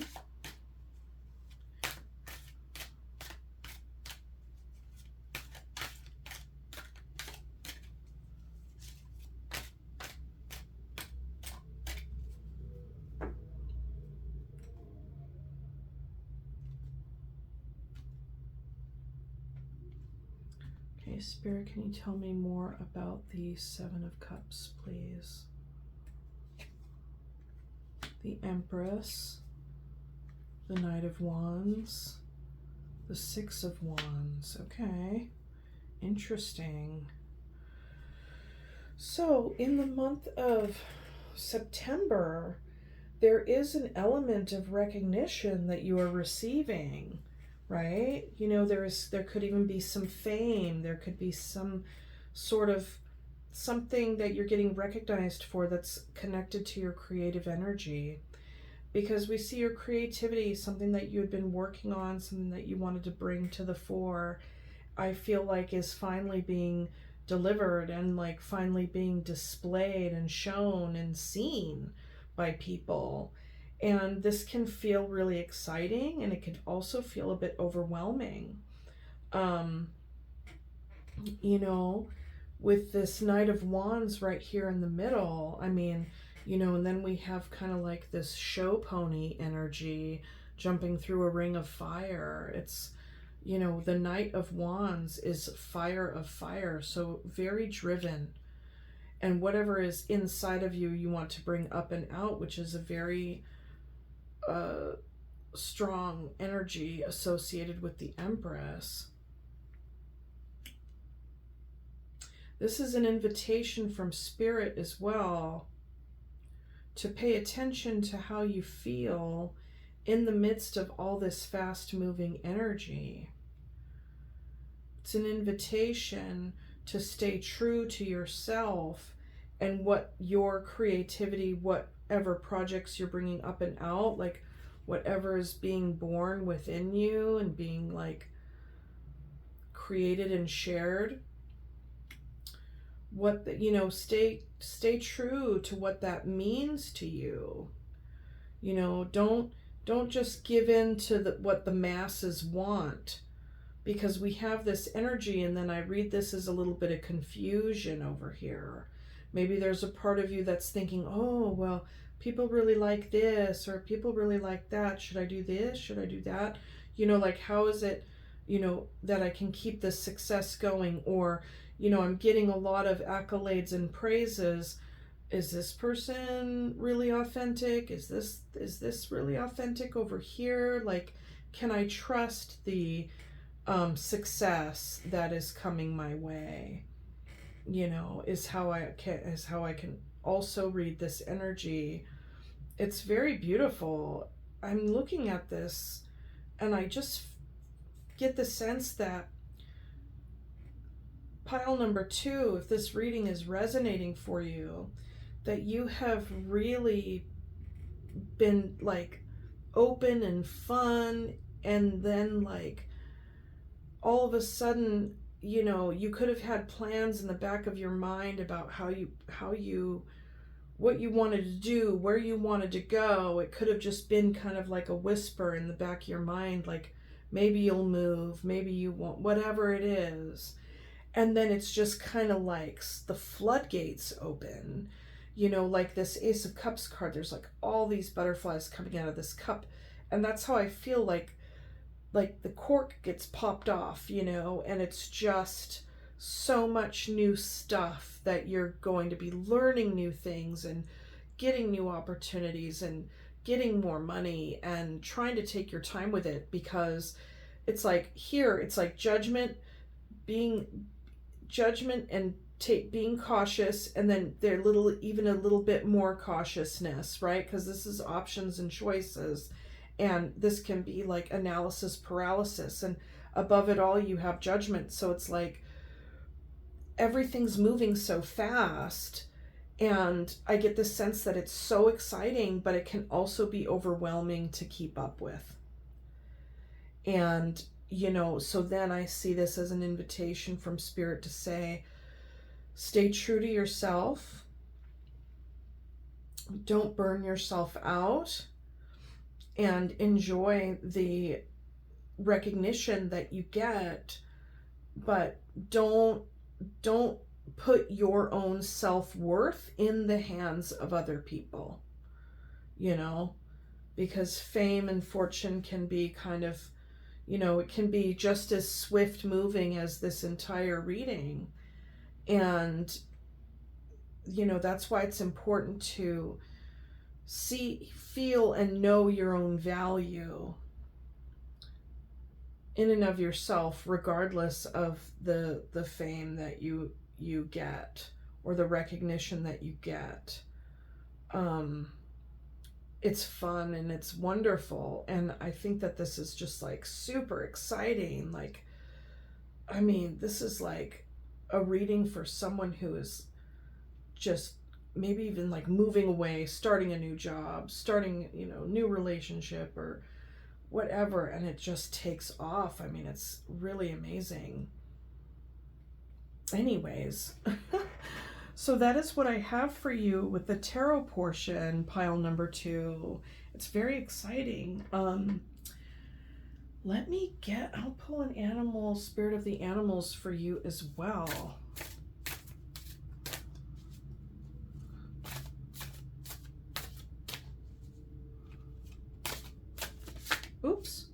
Okay, Spirit, can you tell me more about the Seven of Cups, please? The Empress, the Knight of Wands, the Six of Wands. Okay, interesting. So in the month of September, there is an element of recognition that you are receiving, right? You know, there could even be some fame. There could be some sort of something that you're getting recognized for that's connected to your creative energy. Because we see your creativity, something that you had been working on, something that you wanted to bring to the fore, I feel like is finally being delivered and like finally being displayed and shown and seen by people. And this can feel really exciting, and it can also feel a bit overwhelming. You know, with this Knight of Wands right here in the middle, I mean, you know, and then we have kind of like this show pony energy jumping through a ring of fire. It's, you know, the Knight of Wands is fire of fire, so very driven. And whatever is inside of you, you want to bring up and out, which is a very strong energy associated with the Empress. This is an invitation from Spirit as well to pay attention to how you feel in the midst of all this fast-moving energy. It's an invitation to stay true to yourself and what your creativity, whatever projects you're bringing up and out, like whatever is being born within you and being like created and shared. What the, you know, stay true to what that means to you. You know, don't just give in to what the masses want, because we have this energy, and then I read this as a little bit of confusion over here. Maybe there's a part of you that's thinking, oh, well, people really like this, or people really like that. Should I do this? Should I do that? You know, like, how is it, you know, that I can keep this success going? Or, you know, I'm getting a lot of accolades and praises. Is this person really authentic? Is this really authentic over here? Like, can I trust the success that is coming my way? You know, is how I can also read this energy. It's very beautiful. I'm looking at this and I just get the sense that pile number 2, if this reading is resonating for you, that you have really been like open and fun, and then like all of a sudden, you know, you could have had plans in the back of your mind about what you wanted to do, where you wanted to go. It could have just been kind of like a whisper in the back of your mind, like maybe you'll move, maybe you won't, whatever it is. And then it's just kind of like the floodgates open, you know, like this Ace of Cups card. There's like all these butterflies coming out of this cup. And that's how I feel like the cork gets popped off, you know, and it's just so much new stuff that you're going to be learning new things and getting new opportunities and getting more money and trying to take your time with it, because it's like here, it's like judgment and being cautious, and then even a little bit more cautiousness, right? Because this is options and choices, and this can be like analysis paralysis, and above it all you have judgment. So it's like everything's moving so fast, And I get this sense that it's so exciting, but it can also be overwhelming to keep up with. And, you know, so then I see this as an invitation from Spirit to say, stay true to yourself. Don't burn yourself out, and enjoy the recognition that you get, but don't put your own self-worth in the hands of other people, you know, because fame and fortune can be kind of, you know, it can be just as swift moving as this entire reading. And, you know, that's why it's important to see, feel, and know your own value in and of yourself, regardless of the fame that you get or the recognition that you get. It's fun and it's wonderful, and I think that this is just like super exciting. Like, I mean, this is like a reading for someone who is just maybe even like moving away, starting a new job, starting, you know, new relationship or whatever, and it just takes off. I mean, it's really amazing. Anyways, so that is what I have for you with the tarot portion, pile number 2. It's very exciting. Let me I'll pull an animal, spirit of the animals for you as well. Oops.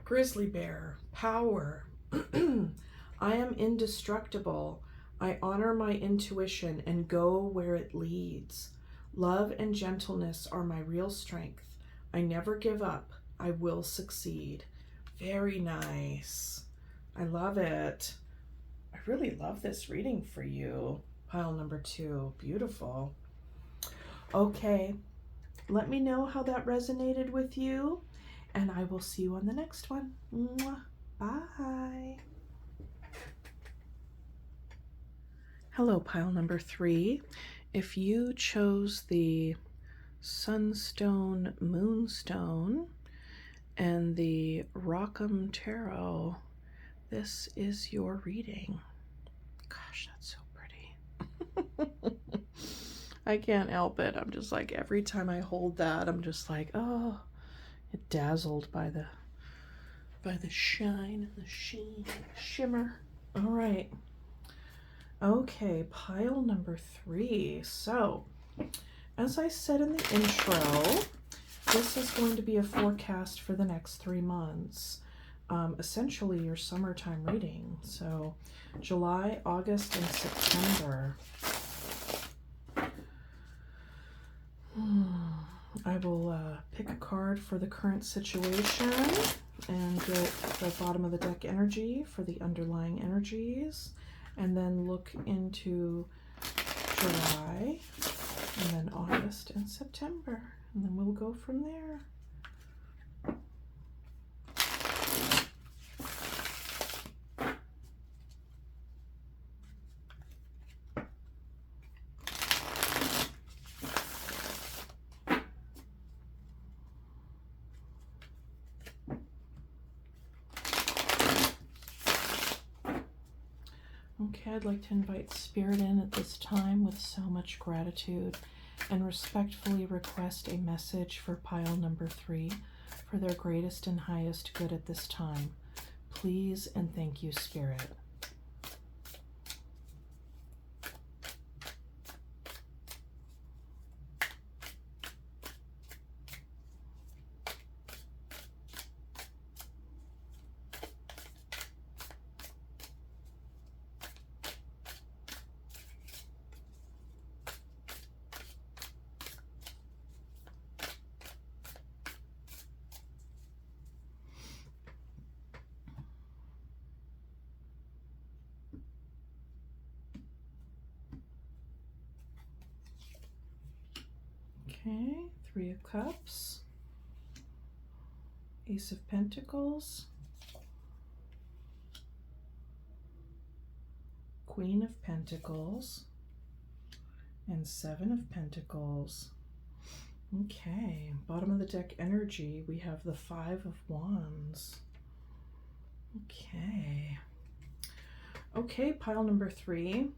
Grizzly bear, power. I am indestructible. I honor my intuition and go where it leads. Love and gentleness are my real strength. I never give up. I will succeed. Very nice. I love it. I really love this reading for you. Pile number 2. Beautiful. Okay. Let me know how that resonated with you, and I will see you on the next one. Mwah. Bye. Hello, pile number 3. If you chose the Sunstone, Moonstone, and the Rackham Tarot, this is your reading. Gosh, that's so pretty. I can't help it. I'm just like, every time I hold that, I'm just like, oh, it dazzled by the shine and the sheen, shimmer. All right. Okay, pile number 3. So, as I said in the intro, this is going to be a forecast for the next 3 months. Essentially your summertime reading. So, July, August, and September. I will pick a card for the current situation and get the bottom of the deck energy for the underlying energies, and then look into July, and then August and September, and then we'll go from there. Okay, I'd like to invite Spirit in at this time with so much gratitude and respectfully request a message for pile number 3 for their greatest and highest good at this time. Please and thank you, Spirit. Okay, 3 of Cups, Ace of Pentacles, Queen of Pentacles, and Seven of Pentacles. Okay, bottom of the deck energy, we have the Five of Wands. Okay. Okay, pile number 3.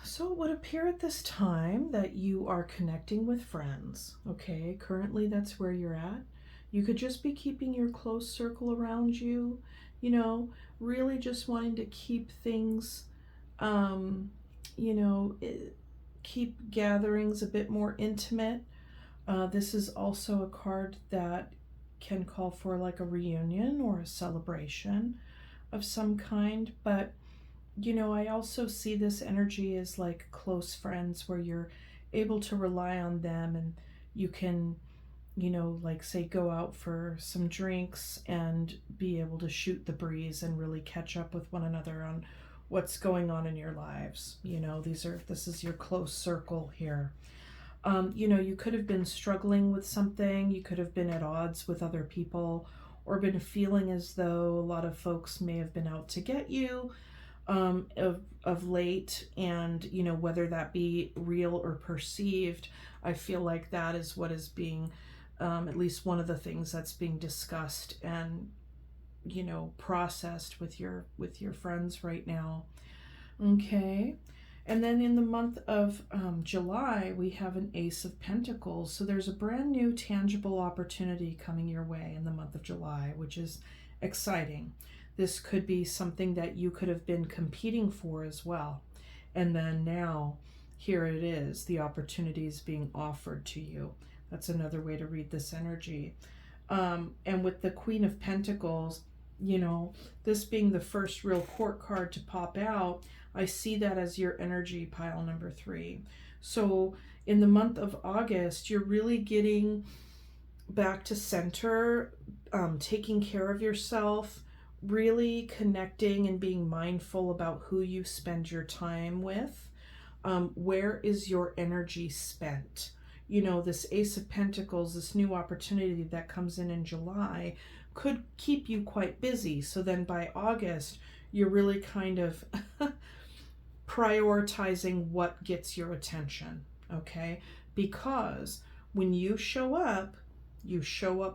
So it would appear at this time that you are connecting with friends, okay? Currently, that's where you're at. You could just be keeping your close circle around you, you know, really just wanting to keep things, you know, keep gatherings a bit more intimate. This is also a card that can call for like a reunion or a celebration of some kind, but you know, I also see this energy as like close friends where you're able to rely on them and you can, you know, like say go out for some drinks and be able to shoot the breeze and really catch up with one another on what's going on in your lives. You know, this is your close circle here. You know, you could have been struggling with something, you could have been at odds with other people, or been feeling as though a lot of folks may have been out to get you of late, and you know, whether that be real or perceived, I feel like that is what is being at least one of the things that's being discussed and, you know, processed with your friends right now. Okay. And then in the month of July, we have an Ace of Pentacles. So there's a brand new tangible opportunity coming your way in the month of July, which is exciting. This could be something that you could have been competing for as well. And then now, here it is, the opportunity is being offered to you. That's another way to read this energy. And with the Queen of Pentacles, you know, this being the first real court card to pop out, I see that as your energy, pile number 3. So in the month of August, you're really getting back to center, taking care of yourself, really connecting and being mindful about who you spend your time with. Where is your energy spent? You know, this Ace of Pentacles, this new opportunity that comes in July, could keep you quite busy. So then by August, you're really kind of prioritizing what gets your attention, okay? Because when you show up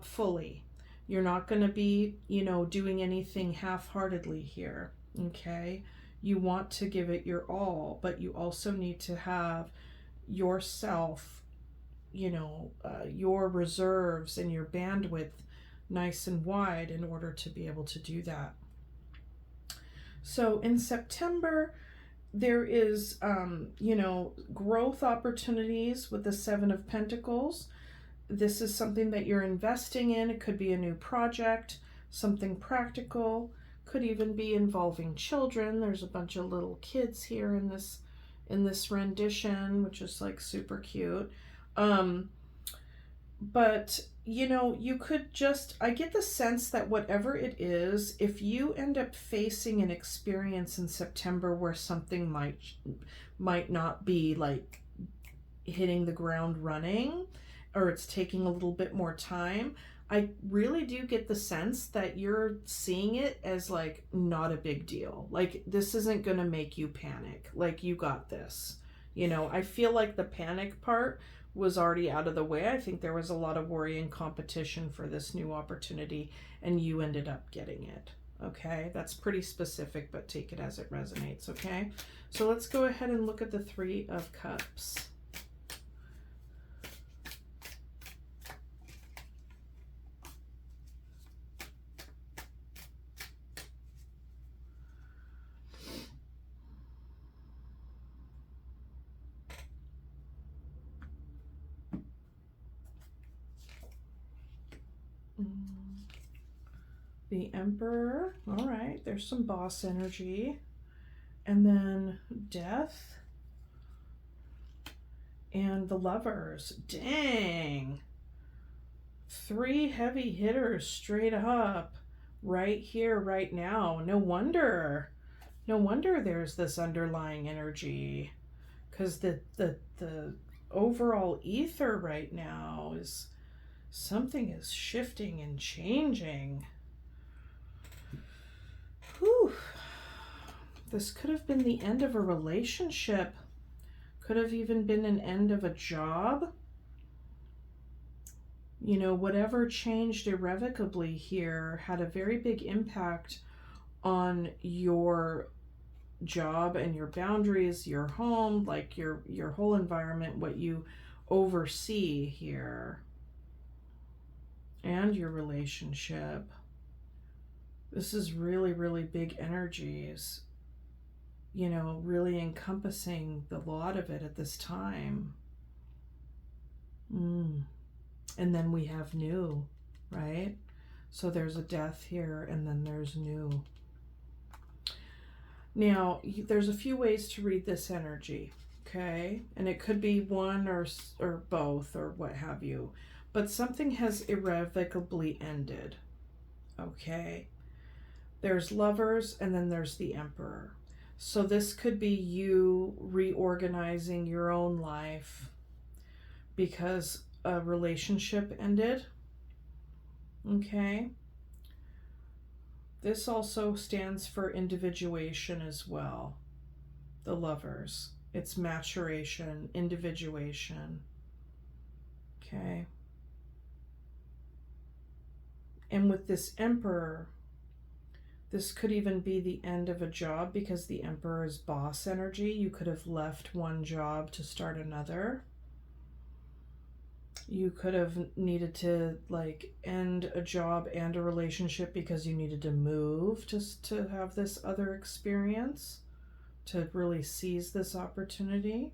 fully. You're not going to be, you know, doing anything half-heartedly here, okay? You want to give it your all, but you also need to have yourself, you know, your reserves and your bandwidth nice and wide in order to be able to do that. So in September, there is, you know, growth opportunities with the Seven of Pentacles. This is something that you're investing in. It could be a new project, something practical, could even be involving children. There's a bunch of little kids here in this rendition, which is like super cute. But you know, you could just, I get the sense that whatever it is, if you end up facing an experience in September where something might not be like hitting the ground running, or it's taking a little bit more time, I really do get the sense that you're seeing it as like not a big deal. Like this isn't going to make you panic. Like you got this. You know, I feel like the panic part was already out of the way. I think there was a lot of worry and competition for this new opportunity, and you ended up getting it. Okay, that's pretty specific, but take it as it resonates. Okay, so let's go ahead and look at the Three of Cups. The Emperor, all right, there's some boss energy. And then Death and the Lovers. Dang. 3 heavy hitters straight up right here, right now. No wonder there's this underlying energy, because the overall ether right now is Something is shifting and changing. Whew. This could have been the end of a relationship. Could have even been an end of a job. You know, whatever changed irrevocably here had a very big impact on your job and your boundaries, your home, like your whole environment, what you oversee here, and your relationship. This is really, really big energies, you know, really encompassing the lot of it at this time. And then we have new, right? So there's a death here, and then there's new. Now, there's a few ways to read this energy, okay? And it could be one or both or what have you. But something has irrevocably ended, okay? There's Lovers, and then there's the Emperor. So this could be you reorganizing your own life because a relationship ended, okay? This also stands for individuation as well. The Lovers. It's maturation, individuation. Okay. And with this Emperor, this could even be the end of a job because the Emperor is boss energy. You could have left one job to start another. You could have needed to like end a job and a relationship because you needed to move to have this other experience, to really seize this opportunity.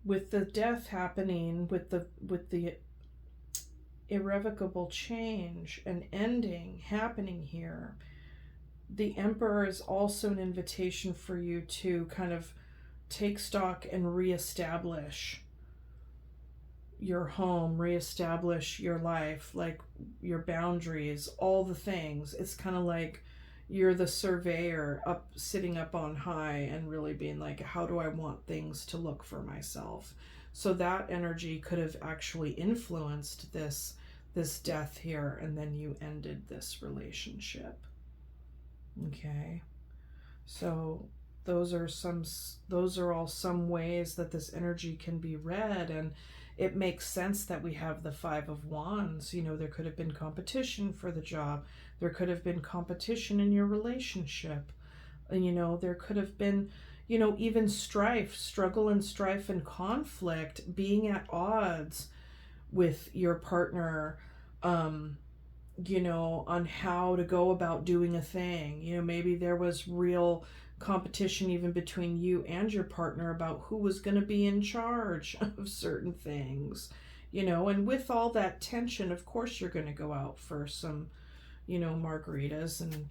With the death happening, with the irrevocable change and ending happening here, the Emperor is also an invitation for you to kind of take stock and reestablish your home, reestablish your life, like your boundaries, all the things. It's kind of like you're the surveyor sitting up on high and really being like, how do I want things to look for myself? So that energy could have actually influenced this death here, and then you ended this relationship. Okay. So those are all some ways that this energy can be read, and it makes sense that we have the Five of Wands. You know, there could have been competition for the job. There could have been competition in your relationship. And, you know, there could have been, you know, even struggle and strife and conflict, being at odds with your partner, you know, on how to go about doing a thing. You know, maybe there was real competition even between you and your partner about who was going to be in charge of certain things, you know. And with all that tension, of course you're going to go out for some, you know, margaritas and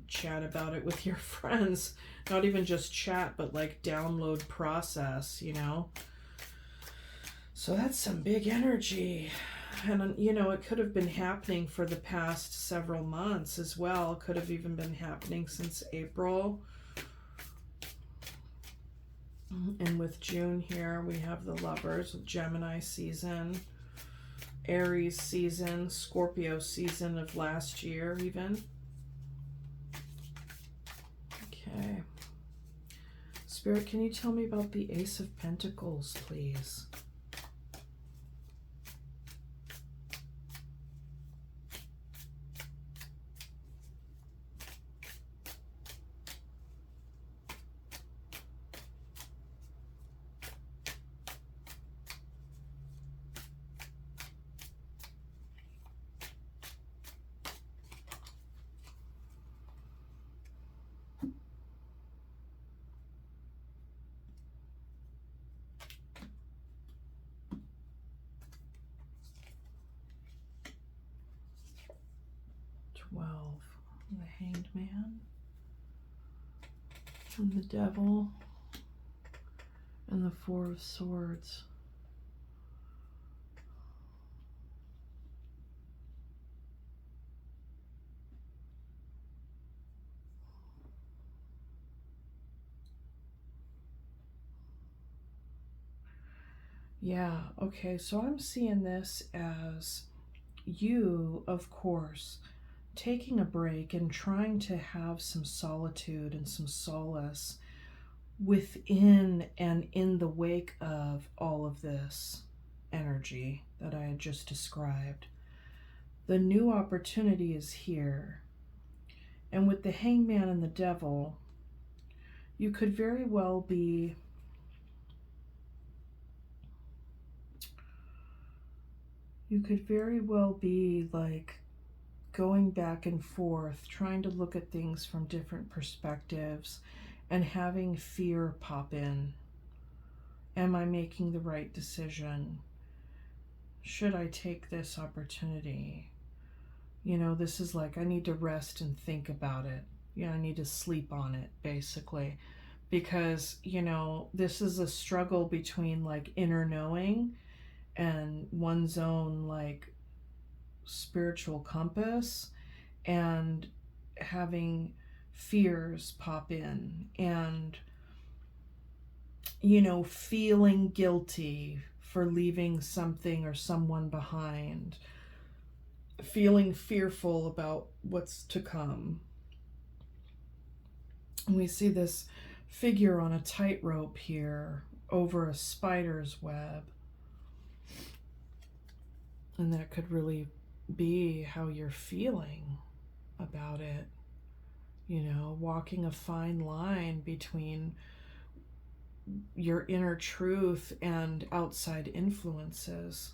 chat about it with your friends. Not even just chat, but like download, process, you know. So that's some big energy. And, you know, it could have been happening for the past several months as well. Could have even been happening since April. And with June here, we have the Lovers, with Gemini season, Aries season, Scorpio season of last year even. Okay. Spirit, can you tell me about the Ace of Pentacles, please? The Hanged Man, and the Devil, and the Four of Swords. Yeah, okay, so I'm seeing this as you, of course, taking a break and trying to have some solitude and some solace within and in the wake of all of this energy that I had just described. The new opportunity is here. And with the Hangman and the Devil, you could very well be like going back and forth, trying to look at things from different perspectives and having fear pop in. Am I making the right decision? Should I take this opportunity? You know, this is like, I need to rest and think about it. Yeah, I need to sleep on it, basically. Because, you know, this is a struggle between like inner knowing and one's own like spiritual compass, and having fears pop in, and, you know, feeling guilty for leaving something or someone behind, feeling fearful about what's to come. And we see this figure on a tightrope here over a spider's web. And that could really be how you're feeling about it. You know, walking a fine line between your inner truth and outside influences.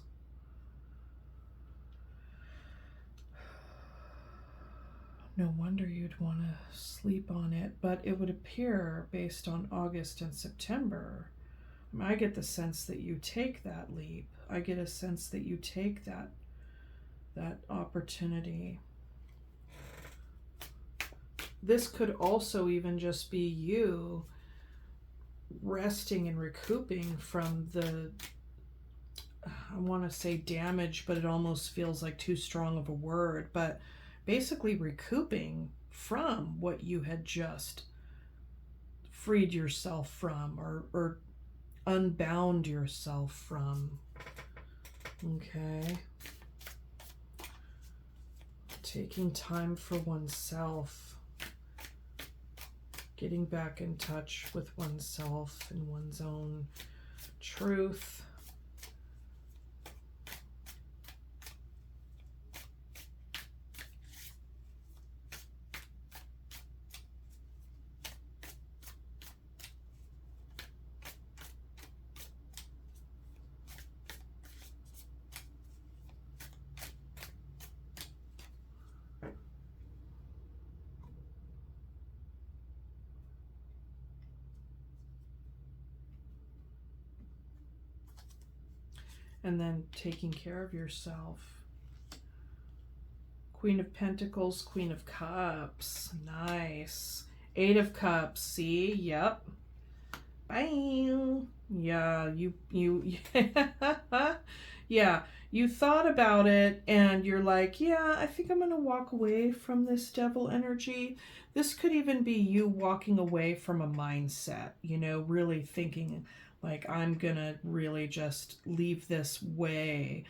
No wonder you'd want to sleep on it, but it would appear based on August and September, I get the sense that you take that leap. I get a sense that you take that opportunity. This could also even just be you resting and recouping from the, I want to say damage, but it almost feels like too strong of a word, but basically recouping from what you had just freed yourself from, or unbound yourself from. Okay. Taking time for oneself. Getting back in touch with oneself and one's own truth. And then taking care of yourself. Queen of Pentacles, Queen of Cups. Nice. 8 of Cups. See? Yep. Bye. Yeah, you yeah, you thought about it and you're like, yeah, I think I'm going to walk away from this devil energy. This could even be you walking away from a mindset, you know, really thinking like, I'm going to really just leave this way,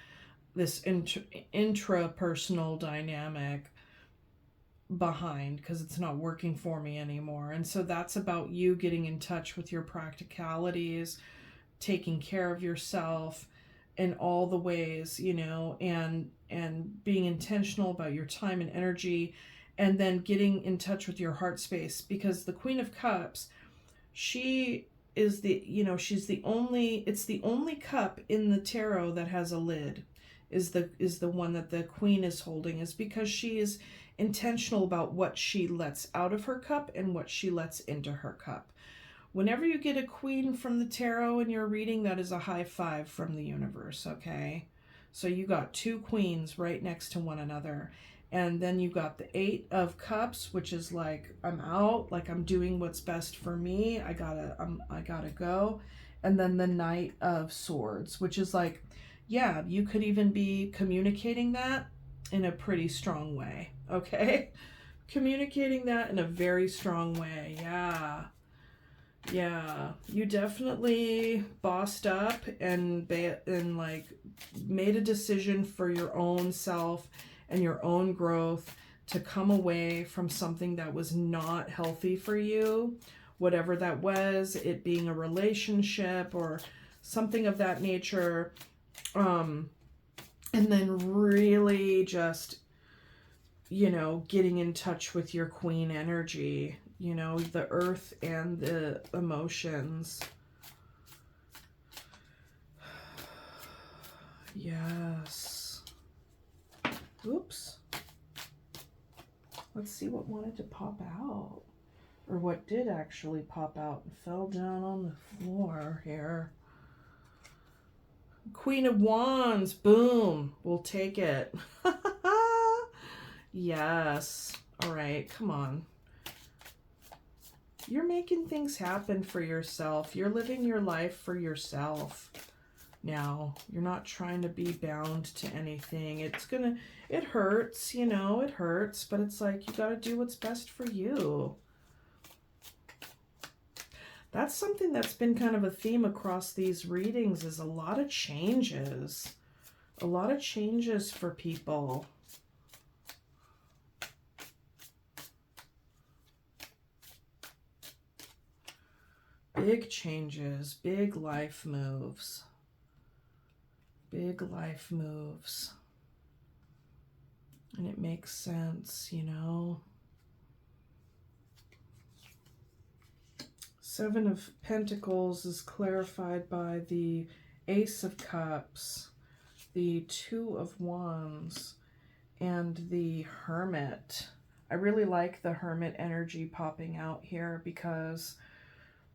this intrapersonal dynamic behind because it's not working for me anymore. And so that's about you getting in touch with your practicalities, taking care of yourself in all the ways, you know, and being intentional about your time and energy, and then getting in touch with your heart space, because the Queen of Cups, she is the, you know, she's the only, it's the only cup in the tarot that has a lid, is the one that the Queen is holding, is because she is intentional about what she lets out of her cup and what she lets into her cup. Whenever you get a Queen from the tarot in your reading, that is a high five from the universe, okay? So you got 2 queens right next to one another. And then you got the 8 of Cups, which is like, I'm out, like I'm doing what's best for me. I gotta go. And then the Knight of Swords, which is like, yeah, you could even be communicating that in a pretty strong way, okay? Communicating that in a very strong way, yeah. Yeah, you definitely bossed up and like made a decision for your own self and your own growth to come away from something that was not healthy for you, whatever that was, it being a relationship or something of that nature. And then really just, getting in touch with your queen energy, the earth and the emotions. Yes. Oops. Let's see what wanted to pop out. Or what did actually pop out and fell down on the floor here. Queen of Wands. Boom. We'll take it. Yes. All right. Come on. You're making things happen for yourself. You're living your life for yourself now. You're not trying to be bound to anything. It hurts, it hurts, but it's like you got to do what's best for you. That's something that's been kind of a theme across these readings, is a lot of changes. A lot of changes for people. Big changes, big life moves. Big life moves. And it makes sense, Seven of Pentacles is clarified by the Ace of Cups, the Two of Wands, and the Hermit. I really like the Hermit energy popping out here because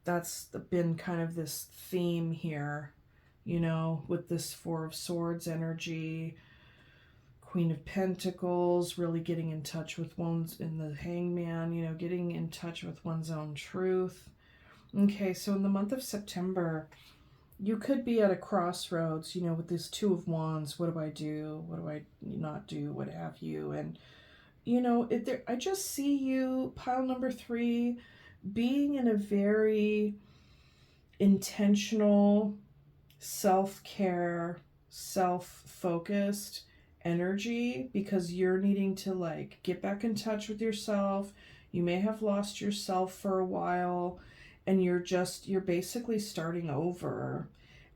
that's been kind of this theme here, with this Four of Swords energy, Queen of Pentacles, really getting in touch with one's, in the Hangman, getting in touch with one's own truth. Okay, so in the month of September, you could be at a crossroads, with this Two of Wands. What do I do? What do I not do? What have you? And, I just see you, pile number 3, being in a very intentional, self-care, self-focused energy, because you're needing to like get back in touch with yourself. You may have lost yourself for a while, and you're basically starting over,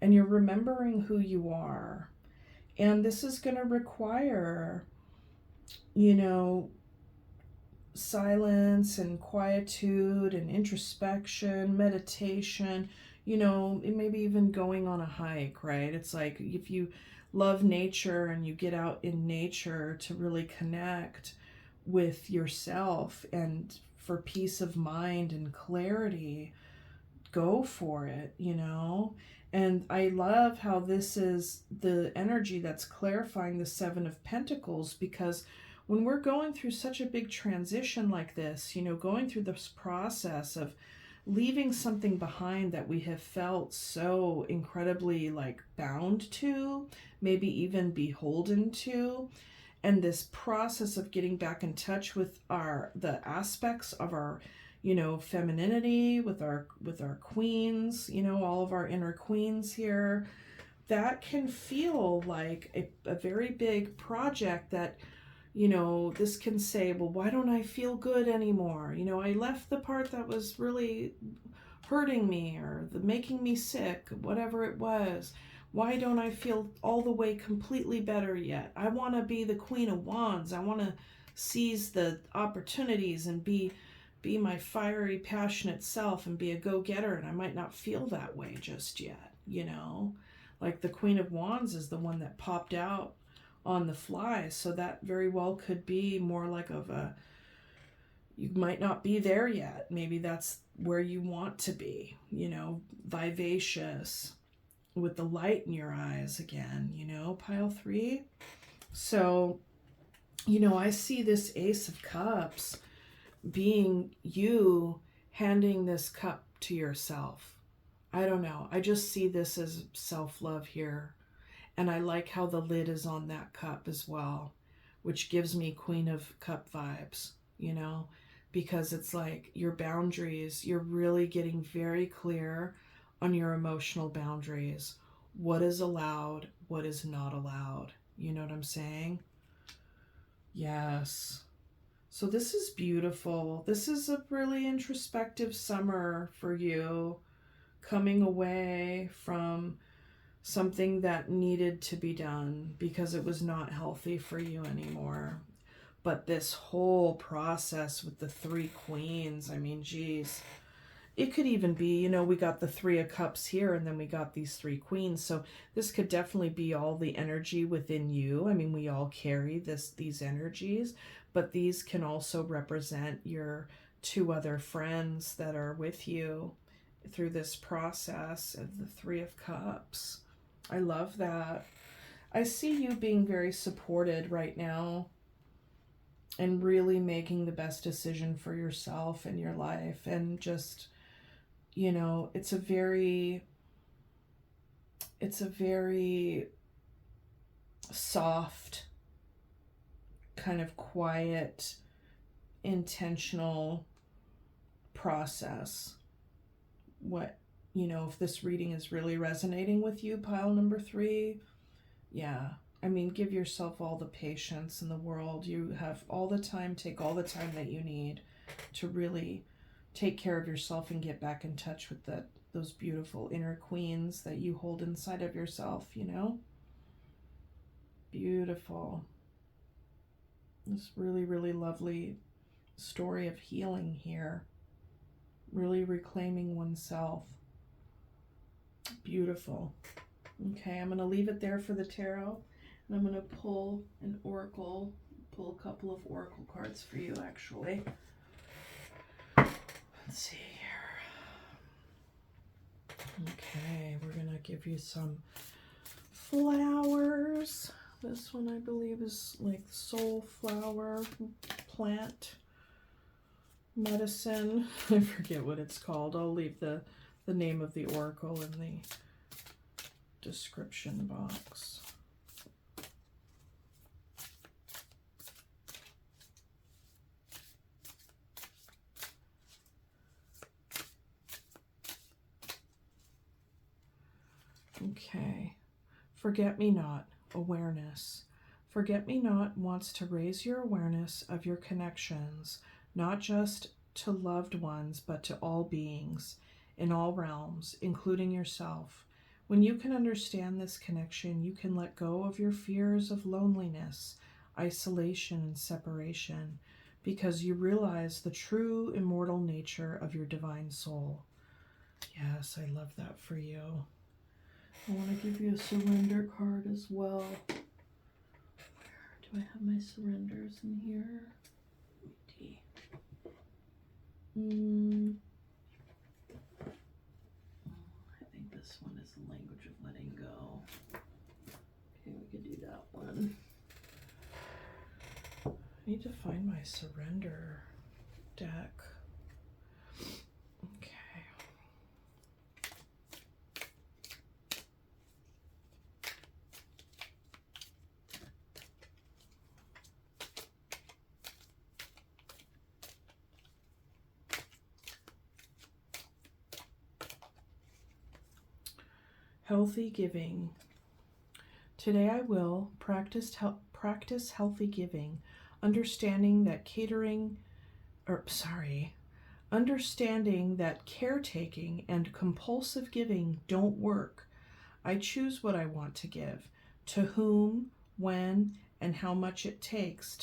and you're remembering who you are. And this is going to require, silence and quietude and introspection, meditation, maybe even going on a hike, right? It's like if you love nature and you get out in nature to really connect with yourself and for peace of mind and clarity, go for it, And I love how this is the energy that's clarifying the Seven of Pentacles, because when we're going through such a big transition like this, going through this process of leaving something behind that we have felt so incredibly like bound to, maybe even beholden to, and this process of getting back in touch with the aspects of our femininity, with our queens, all of our inner queens here, that can feel like a very big project that, this can say, well, why don't I feel good anymore? I left the part that was really hurting me or making me sick, whatever it was. Why don't I feel all the way completely better yet? I want to be the Queen of Wands. I want to seize the opportunities and be my fiery, passionate self and be a go-getter, and I might not feel that way just yet, Like the Queen of Wands is the one that popped out on the fly, so that very well could be more like you might not be there yet. Maybe that's where you want to be, vivacious, with the light in your eyes again, pile 3. So, I see this Ace of Cups being you handing this cup to yourself. I don't know. I just see this as self-love here. And I like how the lid is on that cup as well, which gives me Queen of Cup vibes, because it's like your boundaries, you're really getting very clear on your emotional boundaries. What is allowed, what is not allowed. You know what I'm saying? Yes. So this is beautiful. This is a really introspective summer for you, coming away from something that needed to be done because it was not healthy for you anymore. But this whole process with the 3 queens, I mean, geez, it could even be, you know, we got the 3 of cups here and then we got these 3 queens. So this could definitely be all the energy within you. I mean, we all carry these energies, but these can also represent your 2 other friends that are with you through this process of the 3 of cups. I love that. I see you being very supported right now and really making the best decision for yourself and your life. And just, you know, it's a very soft, kind of quiet, intentional process. What, you know, if this reading is really resonating with you, pile number 3, yeah, I mean, give yourself all the patience in the world. You have all the time. Take all the time that you need to really take care of yourself and get back in touch with those beautiful inner queens that you hold inside of yourself, you know? Beautiful. This really, really lovely story of healing here. Really reclaiming oneself. Beautiful. Okay, I'm going to leave it there for the tarot. And I'm going to pull a couple of oracle cards for you, actually. Let's see here. Okay, we're going to give you some flowers. This one, I believe, is like Soulflower plant medicine. I forget what it's called. I'll leave the name of the oracle in the description box. Okay. Forget-me-not, awareness. Forget-me-not wants to raise your awareness of your connections, not just to loved ones, but to all beings, in all realms, including yourself. When you can understand this connection, you can let go of your fears of loneliness, isolation, and separation, because you realize the true immortal nature of your divine soul. Yes, I love that for you. I want to give you a surrender card as well. Where do I have my surrenders in here? I think this one is the language of letting go. Okay, we could do that one. I need to find my surrender deck. Okay. Healthy giving. Today I will practice healthy giving, understanding that caretaking and compulsive giving don't work. I choose what I want to give, to whom, when, and how much it takes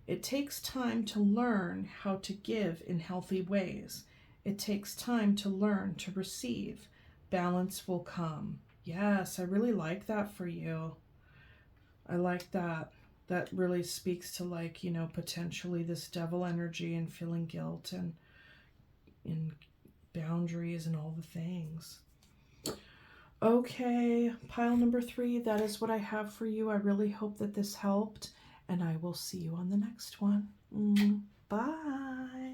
It takes time to learn how to give in healthy ways. It takes time to learn to receive. Balance will come. Yes, I really like that for you. I like that. That really speaks to, like, you know, potentially this devil energy and feeling guilt and boundaries and all the things. Okay, pile number 3, that is what I have for you. I really hope that this helped, and I will see you on the next one. Bye.